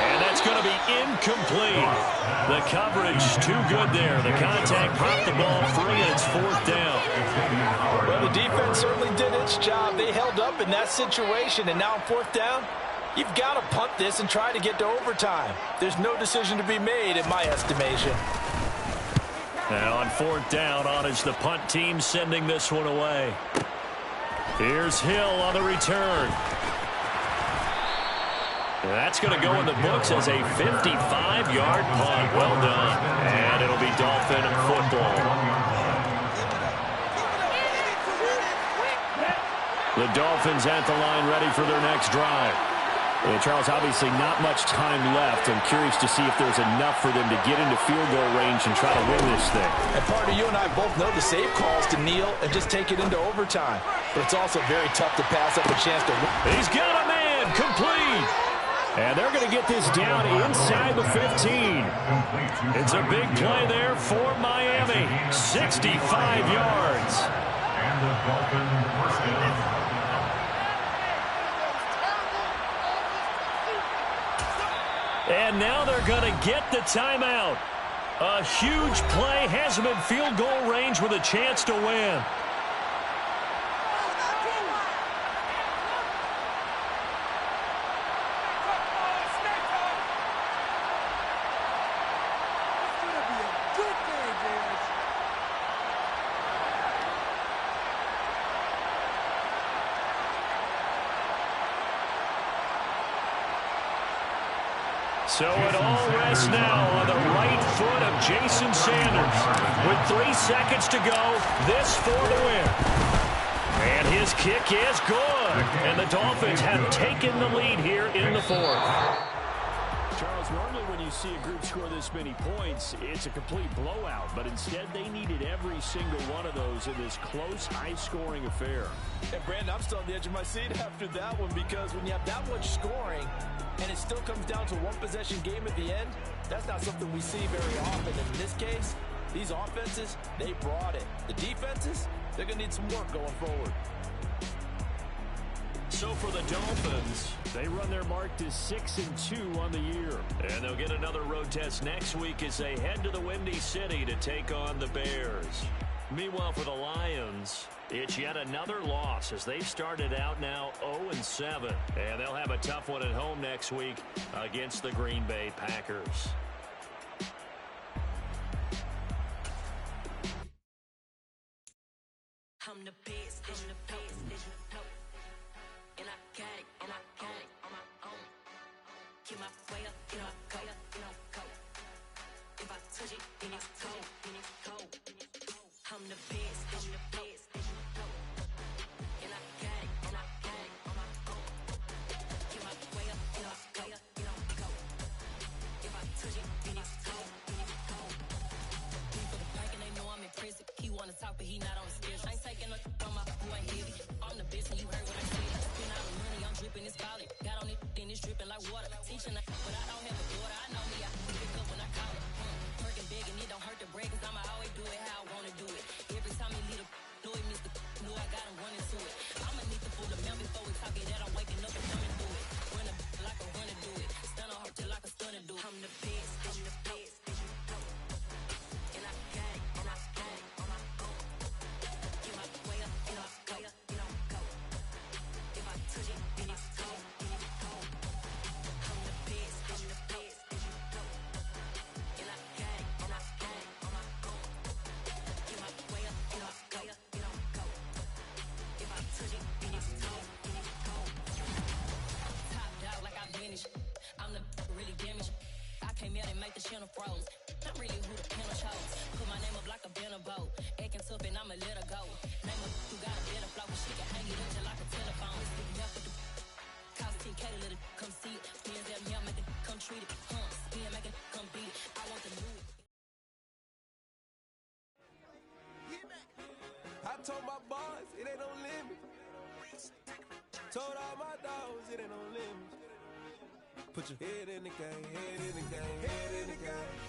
A: And that's going to be incomplete. The coverage too good there. The contact popped the ball free, and it's fourth down.
C: Well, the defense certainly did its job. They held up in that situation, and now on fourth down, you've got to punt this and try to get to overtime. There's no decision to be made in my estimation.
A: Now on fourth down, on is the punt team sending this one away. Here's Hill on the return. That's going to go in the books as a 55-yard punt. Well done. And it'll be Dolphin football. The Dolphins at the line ready for their next drive. And Charles, obviously not much time left. I'm curious to see if there's enough for them to get into field goal range and try to win this thing.
C: And partner, you and I both know the safe calls to kneel and just take it into overtime. But it's also very tough to pass up a chance to win.
A: He's got a man complete. And they're going to get this down inside the 15. It's a big play there for Miami. 65 yards.
B: And the Dolphin first down.
A: And now they're going to get the timeout. A huge play has them in field goal range with a chance to win. So it all rests now on the right foot of Jason Sanders. With 3 seconds to go, this for the win. And his kick is good. And the Dolphins have taken the lead here in the fourth. Charles, normally when you see a group score this many points, it's a complete blowout. But instead, they needed every single one of those in this close, high-scoring affair.
C: And Brandon, I'm still on the edge of my seat after that one, because when you have that much scoring and it still comes down to one possession game at the end, that's not something we see very often. And in this case, these offenses, they brought it. The defenses, they're going to need some work going forward.
A: So for the Dolphins, they run their mark to 6-2 on the year. And they'll get another road test next week as they head to the Windy City to take on the Bears. Meanwhile, for the Lions, it's yet another loss as they've started out now 0-7. And they'll have a tough one at home next week against the Green Bay Packers.
E: I'm the best, and I got it, and I own it on my own. Get my way up, go. If I touch it, then it's cold, I'm the best, he not on the scale. I ain't taking no from my who ain't heavy. I'm the best and you heard what I said. Spend all the money, I'm dripping, it's falling. Got on it, then it's dripping like water. Teaching, but I don't have a daughter. I know me, I pick up when I call it. Working big and it don't hurt to break, cause I'ma always do it how I wanna do it. Every time he lead a know it, Mr. Knew I got him running to it. I'ma need to pull the mail before we talk it that I'm waking up and coming through it. Run a like a runner do it. Stun on her till like a stunner do it. I'm the best, I'm the best. And I got it, and I got it on my own. Get my way up, and I go, and I go. If I touch it, then it's cold, then it's cold. I'm the best, I'm the best. And I got it, and I got it on my own. Get my way up, and I go, and I go. If I touch it, then it's cold, then it's cold. Top dog like I vanished. I'm the really damaged. I came out and make the channel froze. I'm really who the panel chose. Put my name up like a banner boat. Acting tough and I'ma let her go. Name her who got a better flow, but she can hang it up just like a telephone. Sticking up with the cost 10K to let it come see it. Spins that here, make it come treat it. Spin, make it come beat it. I want to do it.
F: I told my boys it ain't no limit. Told all my dogs it ain't no limit. Put your head in the game, head in the game, head in the game.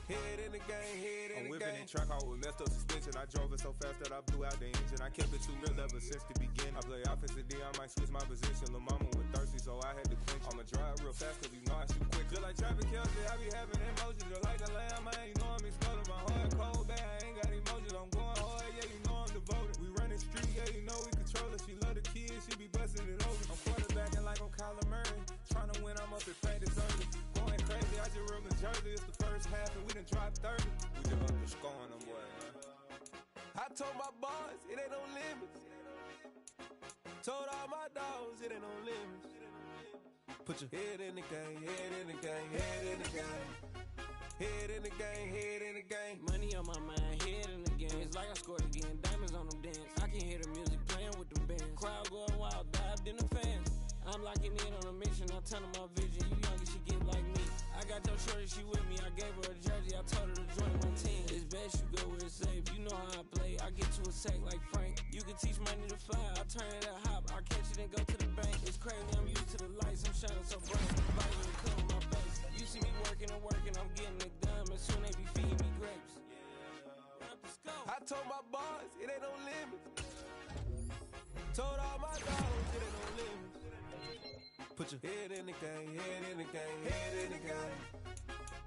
F: Head in the game, head in the game.
G: I'm whipping that track out with messed up suspension. I drove it so fast that I blew out the engine. I kept it too real ever since the beginning. I play offensive D, I might switch my position. Lil' mama was thirsty, so I had to quench. I'ma drive real fast, cause you know I shoot quick. Just like traffic Kelsey, I be having emotions. Just like a lamb, man, you know I'm exploding. My heart cold, bad, I ain't got emotions. I'm going hard, yeah, you know I'm devoted. We running street, yeah, you know we control it. She love the kids, she be busting it over. I'm quarterbacking like I'm Kyler Murray. Trying to win, I'm up at practice early. Going crazy, I just real the jersey. It's the first half and we done dropped 30. We just up to scoring them, boy, man.
F: I told my boys it ain't no limits. Told all my dogs it ain't no limits. Put your head in the game, head in the game, head in the game. Head in the game, head in the game.
H: Money on my mind, head in the game. It's like I scored again, diamonds on them dance. I can hear the music playing with them bands. Crowd going wild, dived in the fans. I'm locking in on a mission, I tell her my vision. You young and she get like me. I got your shorty, she with me. I gave her a jersey, I told her to join my team. It's best you go where it's safe. You know how I play. I get to a sack like Frank. You can teach money to fly. I turn it up hop. I catch it and go to the bank. It's crazy, I'm used to the lights. I'm shining so bright. Body will cover my face. You see me working and working. I'm getting it done. And soon they be feeding me grapes.
F: I told my boys it ain't no limits. Told all my dogs it ain't no limits. Put your head in the game, head in the game, head in the game.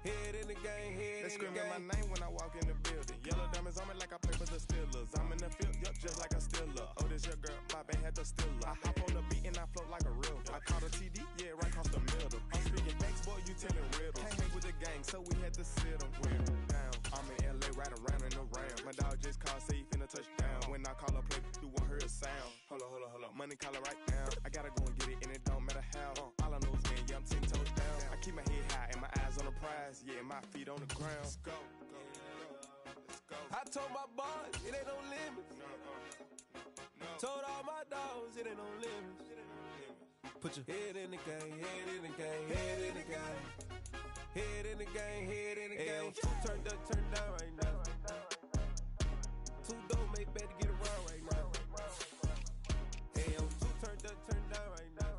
F: Head in the game, head in the game.
G: They screaming my name when I walk in the building. Yellow diamonds on me like I play for the Steelers. I'm in the field, yup, just like a Steeler. Oh, this your girl, my band had the Steeler. I hop on the beat and I float like a real. I caught a TD, yeah, right across the middle. I'm speaking thanks, boy, you telling riddles. Can't hang with the gang, so we had to sit them down. I'm in LA, right around and around. My dog just called, say he finna touchdown. When I call a play, you won't hear a sound. Hold up. Money calling right now. I gotta go and get it, and it don't matter how. All I know is win, yeah, I'm 10 toes down. I keep my head high and my eyes on the prize. Yeah, and my feet on the ground. Let's go.
F: I told my boys it ain't no limits. Told all my dogs it ain't no limits. Put your head in the game, head in the game, head in the game. Head in the game, head in the game. Two turned up, turned down right now. Two dope make better get around right now. Hey, I'm two turned up, turned down right now.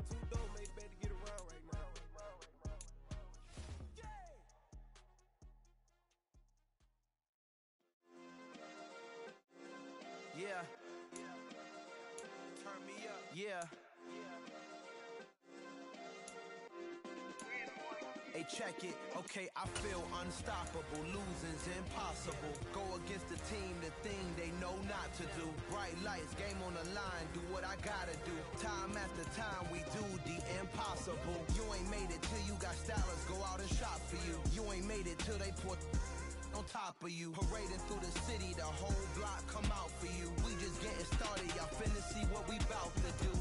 F: Two dope make better get around right now.
I: Yeah. Turn me up. Yeah. Hey, check it. Okay, I feel unstoppable. Losing's impossible. Go against the team, the thing they know not to do. Bright lights, game on the line. Do what I gotta do. Time after time, we do the impossible. You ain't made it till you got stylists go out and shop for you. You ain't made it till they put on top of you. Parading through the city, the whole block come out for you. We just getting started, y'all finna see what we bout to do.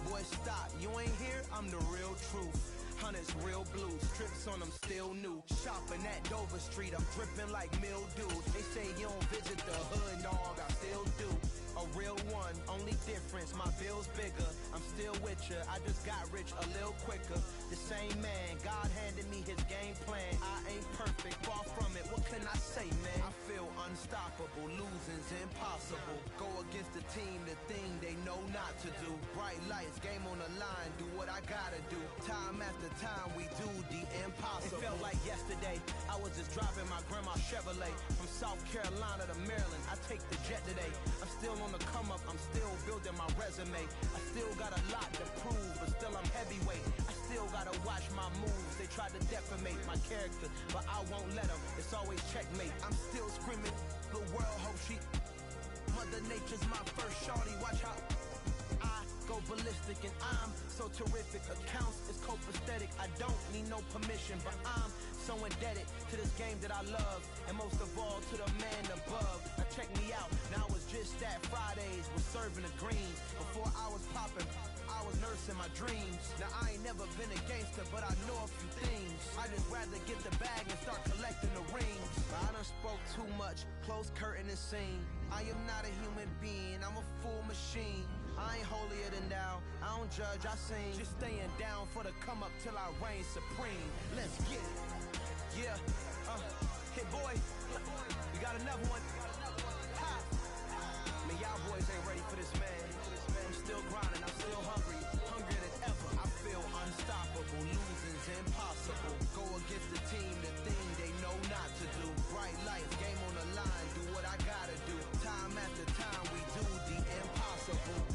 I: Boy, stop, you ain't here, I'm the real truth. Hunters real blue, strips on them still new. Shopping at Dover Street, I'm dripping like mildew. They say you don't visit the hood, dog, I still do. A real one, one, only difference, my bill's bigger. I'm still with ya, I just got rich a little quicker. The same man, God handed me his game plan. I ain't perfect, far from it, what can I say, man? I feel unstoppable, losing's impossible. Go against the team, the thing they know not to do. Bright lights, game on the line, do what I gotta do. Time after time, we do the impossible. It felt like yesterday, I was just driving my grandma's Chevrolet. From South Carolina to Maryland, I take the jet today. I'm still on the come up, I'm still building my resume. I still got a lot to prove, but still I'm heavyweight. I still gotta watch my moves. They tried to defamate my character, but I won't let them. It's always checkmate. I'm still screaming, the world hope she. Mother Nature's my first shorty, watch how I go ballistic and I'm so terrific. Accounts is copacetic, I don't need no permission, but I'm so indebted to this game that I love, and most of all to the man above. Now check me out, now it's just that Fridays was serving the greens. Before I was popping, I was nursing my dreams. Now I ain't never been a gangster, but I know a few things. I just rather get the bag and start collecting the rings. But I done spoke too much, close curtain and scene. I am not a human being, I'm a full machine. I ain't holier than thou, I don't judge, I sing. Just staying down for the come up till I reign supreme. Let's get it. Yeah, hit boy, we got another one. Ha! Man, y'all boys ain't ready for this, man. I'm still grinding, I'm still hungry, hungrier than ever. I feel unstoppable, losing's impossible. Go against the team, the thing they know not to do. Bright lights, game on the line, do what I gotta do. Time after time, we do the impossible.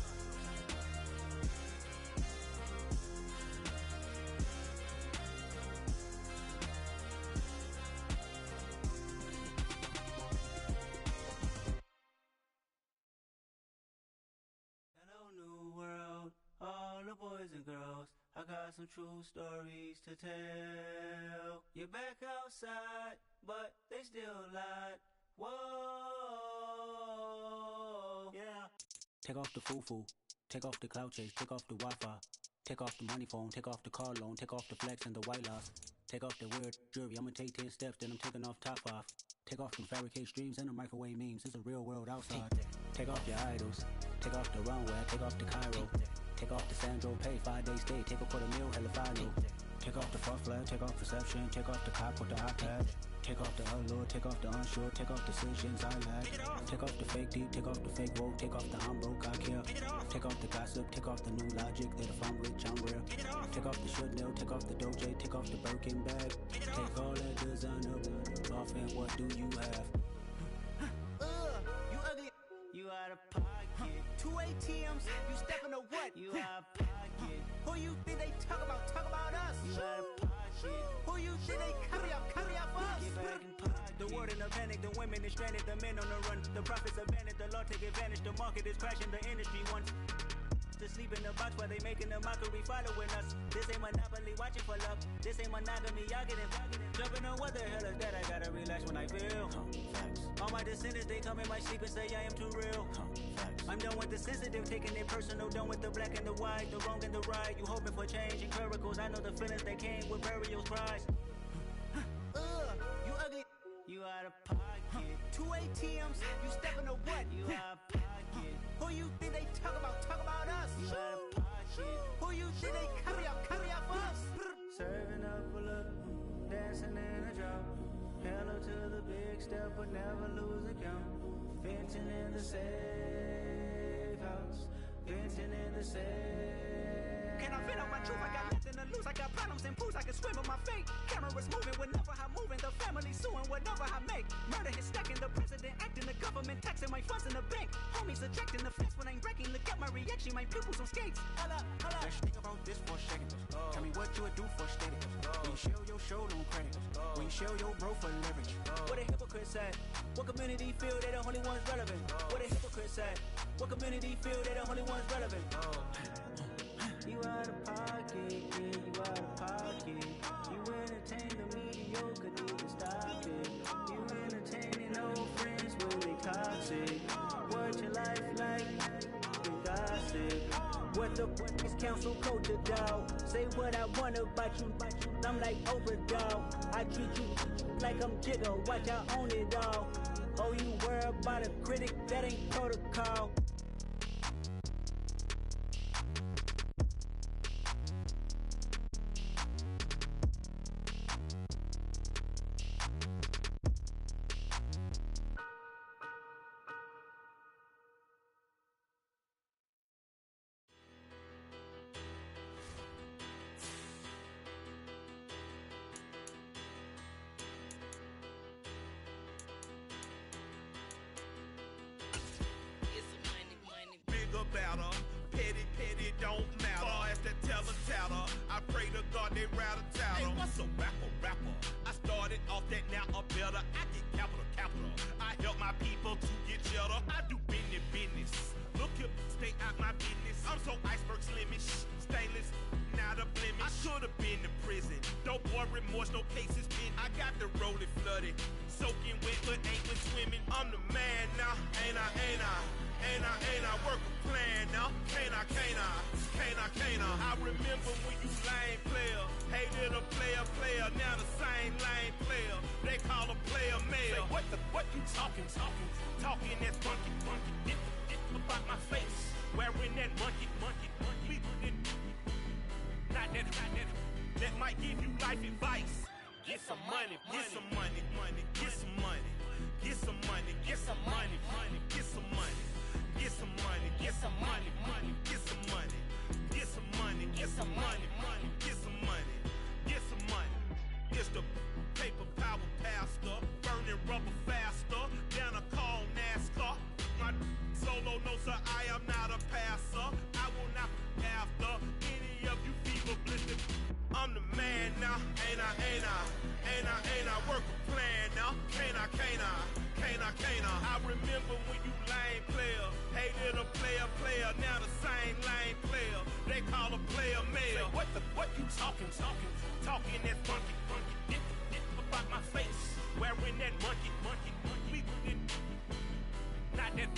J: Hello, new world, all the boys and girls. I got some true stories to tell. You're back outside, but they still lied. Whoa, yeah.
K: Take off the foo-foo, take off the cloud chase, take off the Wi-Fi. Take off the money phone, take off the car loan, take off the flex and the white loss. Take off the weird jewelry, I'ma take 10 steps, then I'm taking off top 5. Take off them fabricate streams and the microwave memes, it's a real world outside. Take off your idols, take off the runway, take off the Cairo. Take off the Sandro Pay, 5-day stay, take a $250,000, hella final. Take off the fuck flag, take off perception, take off the cop with the iPad. Take off the allure, take off the unsure, take off decisions I lack. Take off the fake deep, take off the fake woke, take off the I'm broke, I care. Take off the gossip, take off the new logic, that if I'm rich, I'm real. Take off the Chanel, take off the Doja, take off the Birkin bag. Take all that designer off and what do you have?
J: You ugly, you out of pocket.
I: 2 ATMs, you stepping to what?
J: You out of pocket.
I: Who you think they talk about us?
J: You out of pocket.
I: Who you think they carry up for us?
J: Get back in pocket.
K: The world in a panic, the women is stranded, the men on the run. The profits abandoned, the law take advantage, the market is crashing, the industry wants to sleep in the box while they making a mockery following us. This ain't Monopoly, watching for love. This ain't monogamy, y'all getting jumping on what the hell is that? I gotta relax when I feel. All my descendants, they come in my sleep and say I am too real. I'm done with the sensitive, taking it personal. Done with the black and the white, the wrong and the right. You hoping for change and miracles. I know the feelings that came with burial cries.
I: You ugly.
J: You out of pocket.
I: 2 ATMs, you stepping to what?
J: You out of pocket.
I: Who you think they talk about us?
J: You out of pocket.
I: Who you think they carry up for us?
J: Serving up a look, dancing in a drop. Hello to the big step, but never lose a count. Venting in the safe house. Venting in the safe.
K: Can I vent out my truth? I got nothing to lose. I got problems and pools. I can swim with my fate. Cameras moving whenever I'm moving. The family suing whatever I make. Murder is stacking. The president acting. The government taxing my funds in the bank. Homies ejecting the fence when I'm breaking. Look at my reaction. My pupils on skates. Hold up.
L: Let's think about this for a second. Tell me what you would do for status. When you show your show, don't credit. When you show your bro for leverage.
K: What a hypocrite said. What community feel they the only ones relevant? What a hypocrite said. What community feel they the only ones relevant?
J: You out of pocket, yeah, you out of pocket. You entertain the mediocre, need to stop it. You entertaining old friends when they toxic. What your life like? You gossip.
K: What the fuck is council culture, dawg? Say what I want about you. I'm like overdog. I treat you like I'm Jigga. Watch I own it all. Oh, you worry about a critic? That ain't protocol.
M: they rattle tattle. Hey, what's a rapper? I started off that, now I'm better. I get capital. I help my people to get cheddar. I do business. Look here, stay out my business. I'm so iceberg slimish, stainless, not a blemish. I should have been in prison. Don't boy remorse, no cases pinned. I got the rolling flooded, soaking wet, but ain't been swimming. I'm the man now, ain't I? Work a plan now, can't I? I remember when you lame player, hated a player, now the same lame player. They call a player male. Say, what you talking that's funky. Get about my face, wearing that monkey. Not that. That might give you life advice. Get some money. It's the paper power pastor, burning rubber faster, down a call NASCAR. My solo, no sir, I am not a passer. I will not after any of you fever blistered. I'm the man now, ain't I? Work a plan now, can't I? I remember when you lame player, hated a player, now the same lame player. They call a player male. Say, what you talking that funky. Get about my face, wearing that monkey. Not that.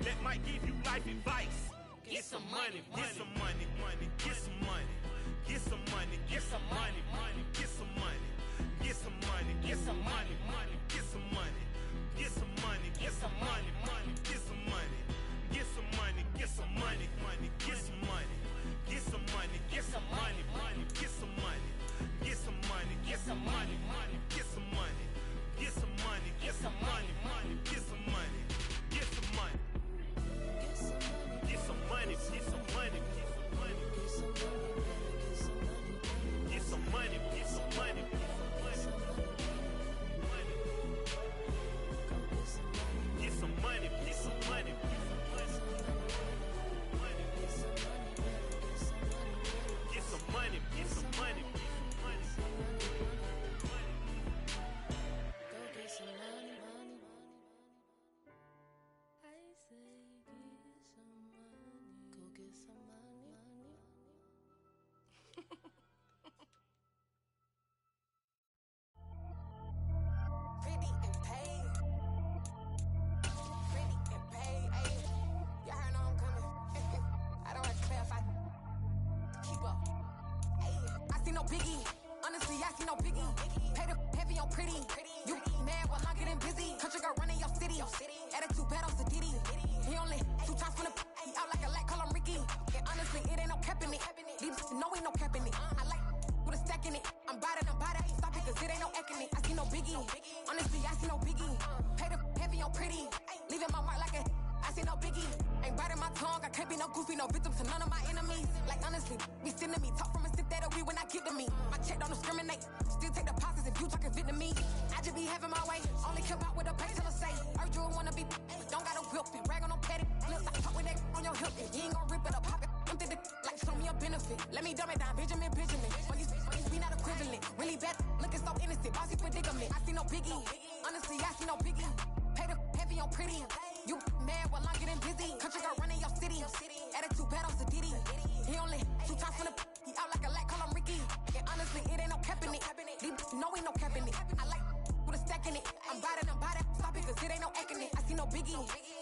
M: That might give you life advice. Get some money.
N: Biggie, honestly, I see no biggie. Pay the heavy on pretty. You mad while I'm getting busy. Country girl running your city. Attitude bad on Diddy. He only 2 times from the he out like a lack, call him Ricky. And honestly, it ain't no cap in it. These no ain't no cap in it. I like with a stack in it. I'm bad. Stop it, cause it ain't no acting it. I see no biggie. Honestly, I see no biggie. Pay the heavy on pretty. Leaving my mark like a I see no biggie. Ain't biting my tongue. I can't be no goofy, no victim to none of my enemies. Like honestly, be sending me talk from a sit that we when I get to me. My check don't discriminate. Still take deposits if you talking Vietnamese. I just be having my way. Only come out with a pay till I say. Urge you wanna be, but don't gotta whip it. Brag on no petty. Look like talk with that on your hip. You ain't gon' rip it up, pop it. Empty the like show me a benefit. Let me dumb it down, Benjamin. When you be not equivalent. Really bad, looking so innocent. Bossy predicament. I see no biggie. Honestly, I see no biggie. Pay the heavy on pretty. You mad while I'm getting busy. Country girl running your city. Attitude bad on Diddy. He only 2 times from the he out like a lack, call him Ricky. And honestly, it ain't no cap in it. These no ain't no cap in it. I like with a stack in it. I'm bad. Stop it, cause it ain't no acting it. I see no biggie.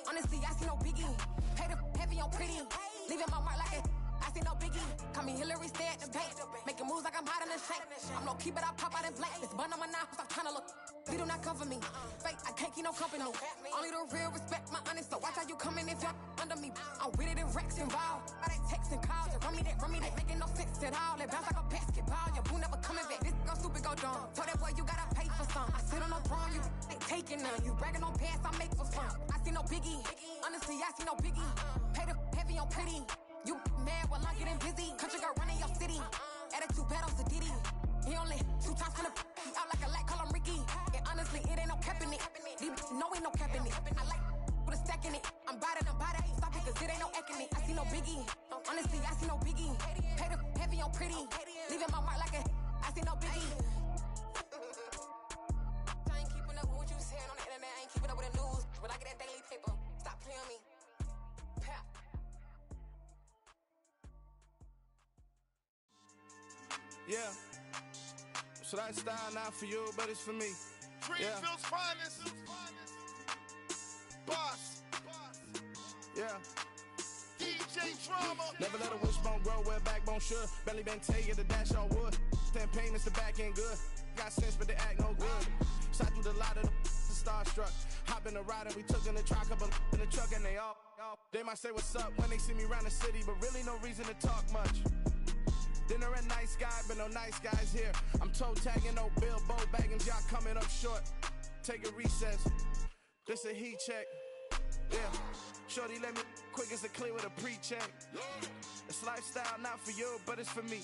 N: Honestly, I see no biggie. Pay the heavy on pretty. Leaving my mark like it. I see no biggie. Call me Hillary, stay at the bank. Making moves like I'm hiding in shank. I'm no keep it, I pop out in blank. This bun on my knife, stop trying to look. They do not come for me. Fake, I can't keep no company. Only the real respect my honest. So watch how you coming if you're under me. I'm with it and Rex involved. All that text and calls. Run me that. Making no sense at all. They bounce like a basketball. Your boo never coming back. This go stupid, go dumb. Told that boy you gotta pay for some. I sit on no throne, you ain't taking none. You bragging on pants, I make for fun. I see no biggie. Honestly, I see no biggie. Pay the heavy on pretty. You mad while I'm getting busy. Country girl running your city. Attitude bad on Diddy. He only 2 times from the he out like a lack, call him Ricky. And honestly, it ain't no cap in it. These no ain't no cap in it. I like with a stack in it. I'm bad. Stop it, cause it ain't no acting it. I see no biggie. Honestly, I see no biggie. Pay the heavy on pretty. Leaving my mark like a I see no biggie. I ain't keeping up with what you saying on the internet. I ain't keeping up with the news. When I get that daily paper, stop playing on me. Pap.
O: Yeah. So that style not for you, but it's for me.
P: Greenfield's finest. Boss.
O: Yeah.
P: DJ Drama.
O: Never let a wishbone grow where a backbone should. Belly been taken to dash all wood. Then payments the back end good. Got sense, but they act no good. Shot through the lot of the starstruck. Hop in the ride and we took in the truck up in the truck and they all. They might say what's up when they see me around the city, but really no reason to talk much. Dinner a nice guy, but no nice guys here. I'm toe tagging, no Bilbo bagging, y'all coming up short. Take a recess. This a heat check. Yeah. Shorty let me quick as a clear with a pre-check. This lifestyle not for you, but it's for me.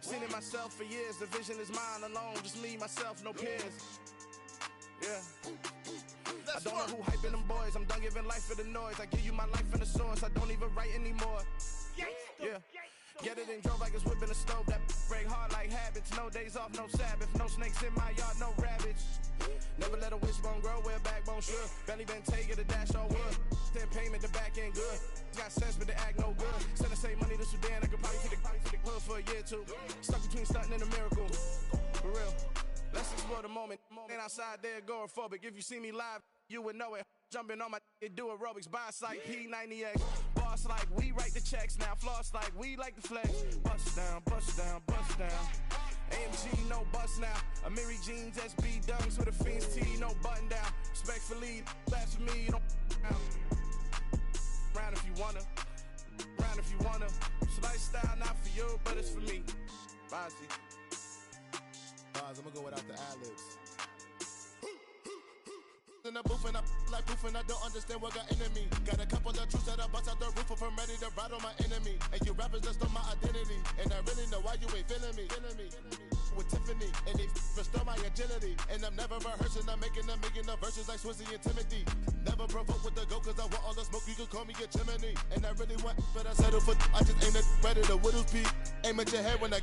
O: Seen it myself for years. The vision is mine alone. Just me, myself, no peers. Yeah. I don't know who hyping them boys. I'm done giving life for the noise. I give you my life in the source. I don't even write anymore. Yeah. Get it and drove like it's whipping a stove. That break hard like habits. No days off, no Sabbath. No snakes in my yard, no rabbits. Never let a wishbone grow where a backbone should. Belly been taken to dash all wood. Then payment, the back end good. Got sense, but they act no good. Send the same money to Sudan. I could probably feed the hood for a year or two. Stuck between stunting and a miracle. For real. Let's explore the moment. Ain't outside there agoraphobic. If you see me live, you would know it. Jumping on my do aerobics. Boss like P90X. Boss like we write the checks now. Floss like we like the flex. Bust down, bust down, bust down. AMG, no bust now. Amiri jeans, SB dunks with a Fiends T, no button down. Respectfully, that's for me, you don't round if you wanna. Round if you wanna. It's lifestyle not for you, but it's for me. Bozzy.
P: I'm gonna go without the ad-libs. In the booth and I like proof and I don't understand what got into me. Got a couple of truths that I bust out the roof if I'm ready to ride on my enemy. And you rappers just stole my identity, and I really know why you ain't feeling me. With Tiffany, and they restore my agility. And I'm never rehearsing, I'm making a million of verses like Swizzy and Timothy. Never provoke with the go, cause I want all the smoke, you can call me a chimney. And I really want, but I settle for, I just ain't ready to whittle peak. Aim at your head when I